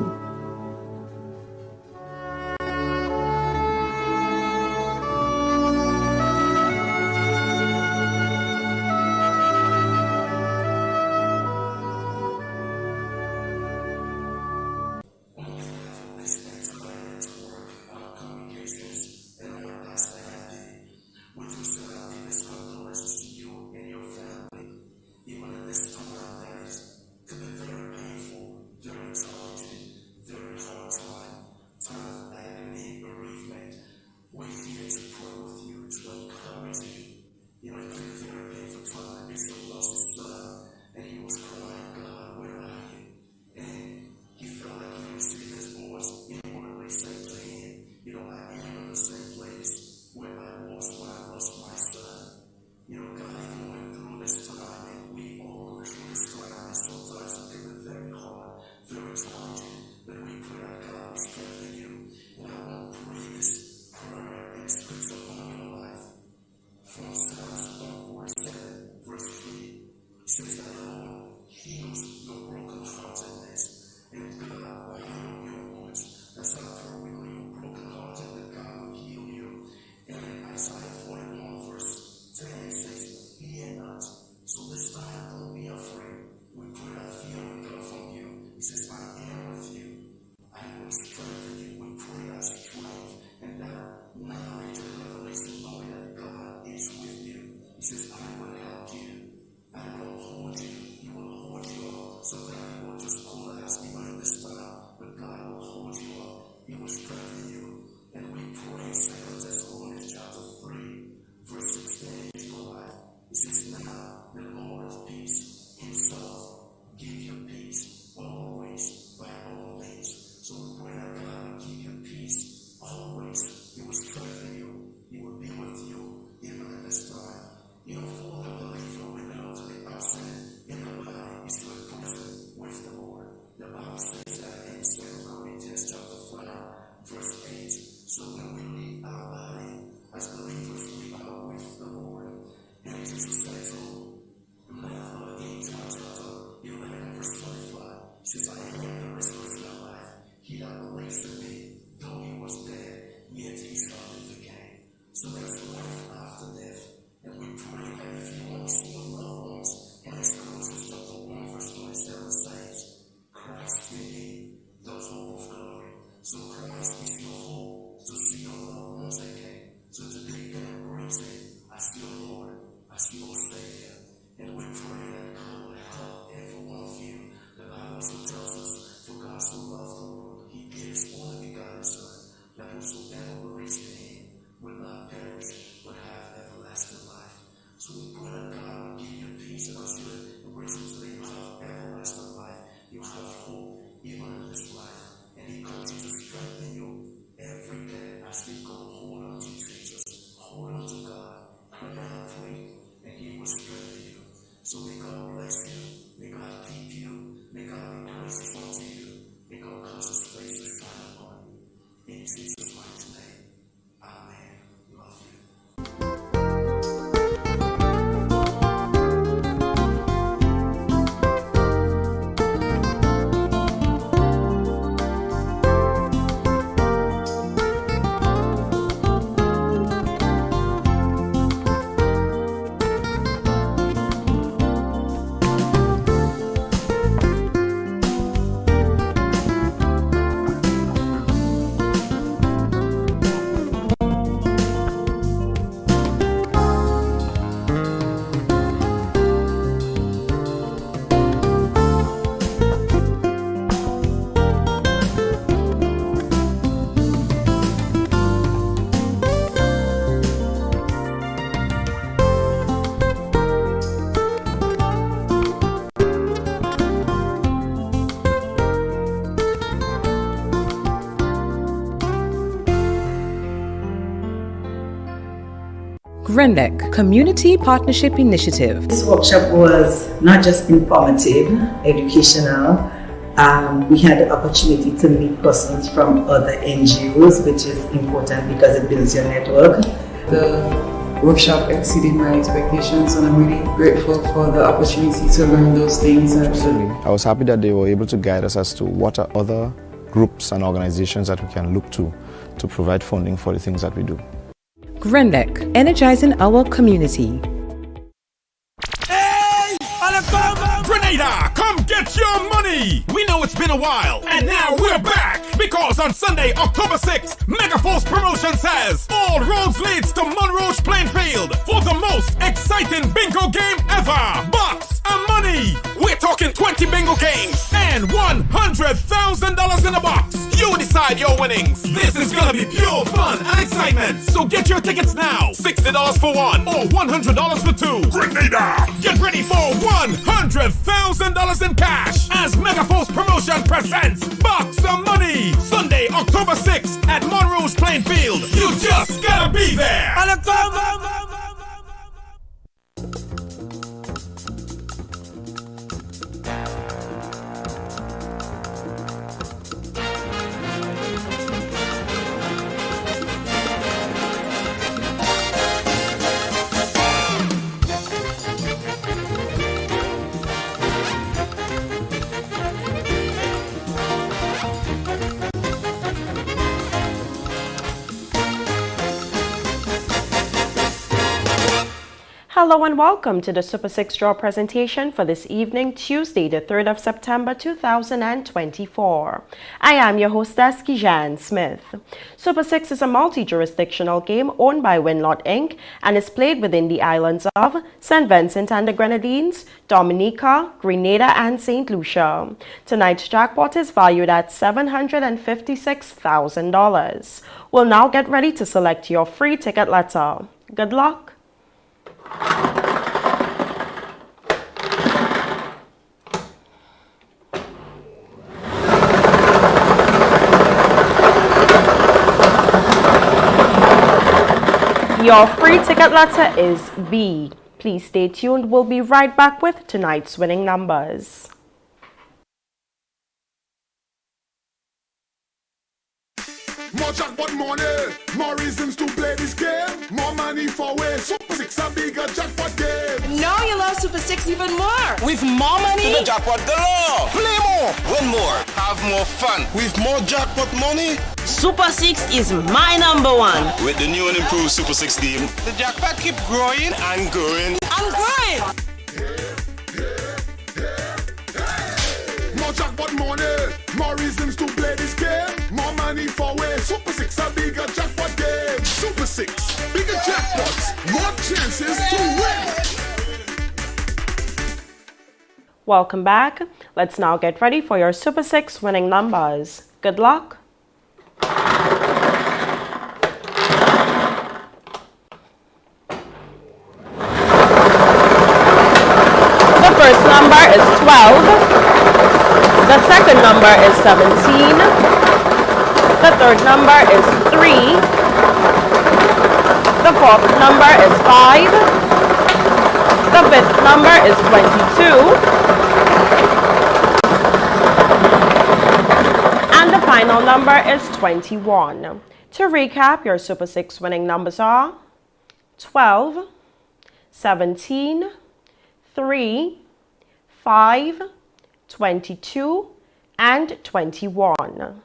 Speaker 11: GRENDEC Community Partnership Initiative.
Speaker 12: This workshop was not just informative, educational. We had the opportunity to meet persons from other NGOs, which is important because it builds your network.
Speaker 13: The workshop exceeded my expectations, and I'm really grateful for the opportunity to learn those things.
Speaker 14: I was happy that they were able to guide us as to what are other groups and organizations that we can look to provide funding for the things that we do.
Speaker 11: GRENDEC, energizing our community.
Speaker 26: Grenada, come get your money! We know it's been a while, and now we're back! Because on Sunday, October 6th, Megaforce Promotions says all roads leads to Monroe Plainfield for the most exciting bingo game ever! Bucks and money! We're talking 20 bingo games and $100,000 in a box! You decide your winnings! This is gonna be pure fun and excitement! So get your tickets now! $60 for one or $100 for two! Grenada! Get ready for $100,000 in cash as Megaforce Promotion presents Bucks of Money! Sunday, October 6th at Monroe Plainfield. You just gotta be there!
Speaker 7: Hello and welcome to the Super 6 Draw presentation for this evening, Tuesday, the 3rd of September 2024. I am your hostess, Kijan Smith. Super 6 is a multi-jurisdictional game owned by Winlot Inc. and is played within the islands of St. Vincent and the Grenadines, Dominica, Grenada, and St. Lucia. Tonight's jackpot is valued at $756,000. We'll now get ready to select your free ticket letter. Good luck. Your free ticket letter is B. Please stay tuned. We'll be right back with tonight's winning numbers.
Speaker 21: More jackpot money, more reasons to play this game. More money for way. Super 6 a bigger jackpot game.
Speaker 18: Now you love Super 6 even more. With more money.
Speaker 3: To the jackpot galore. Play more, win more, have more fun. With more jackpot money.
Speaker 18: Super 6 is my number one.
Speaker 3: With the new and improved Super 6 game, the jackpot keep growing and growing.
Speaker 18: I'm growing.
Speaker 21: More jackpot money, more reasons to play this game. More money for way. Super 6 a bigger jackpot game. Super 6, bigger jackpots, more chances to win.
Speaker 7: Welcome back. Let's now get ready for your Super 6 winning numbers. Good luck. The first number is 12. The second number is 17. The third number is 3. The fourth number is 5. The fifth number is 22. And the final number is 21. To recap, your Super 6 winning numbers are 12, 17, 3, 5, 22, and 21.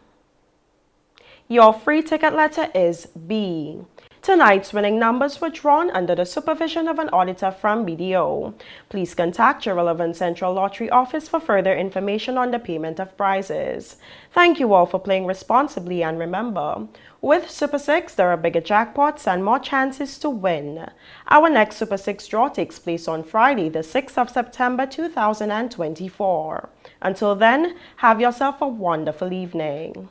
Speaker 7: Your free ticket letter is B. Tonight's winning numbers were drawn under the supervision of an auditor from BDO. Please contact your relevant Central Lottery office for further information on the payment of prizes. Thank you all for playing responsibly, and remember, with Super 6, there are bigger jackpots and more chances to win. Our next Super 6 draw takes place on Friday, the 6th of September 2024. Until then, have yourself a wonderful evening.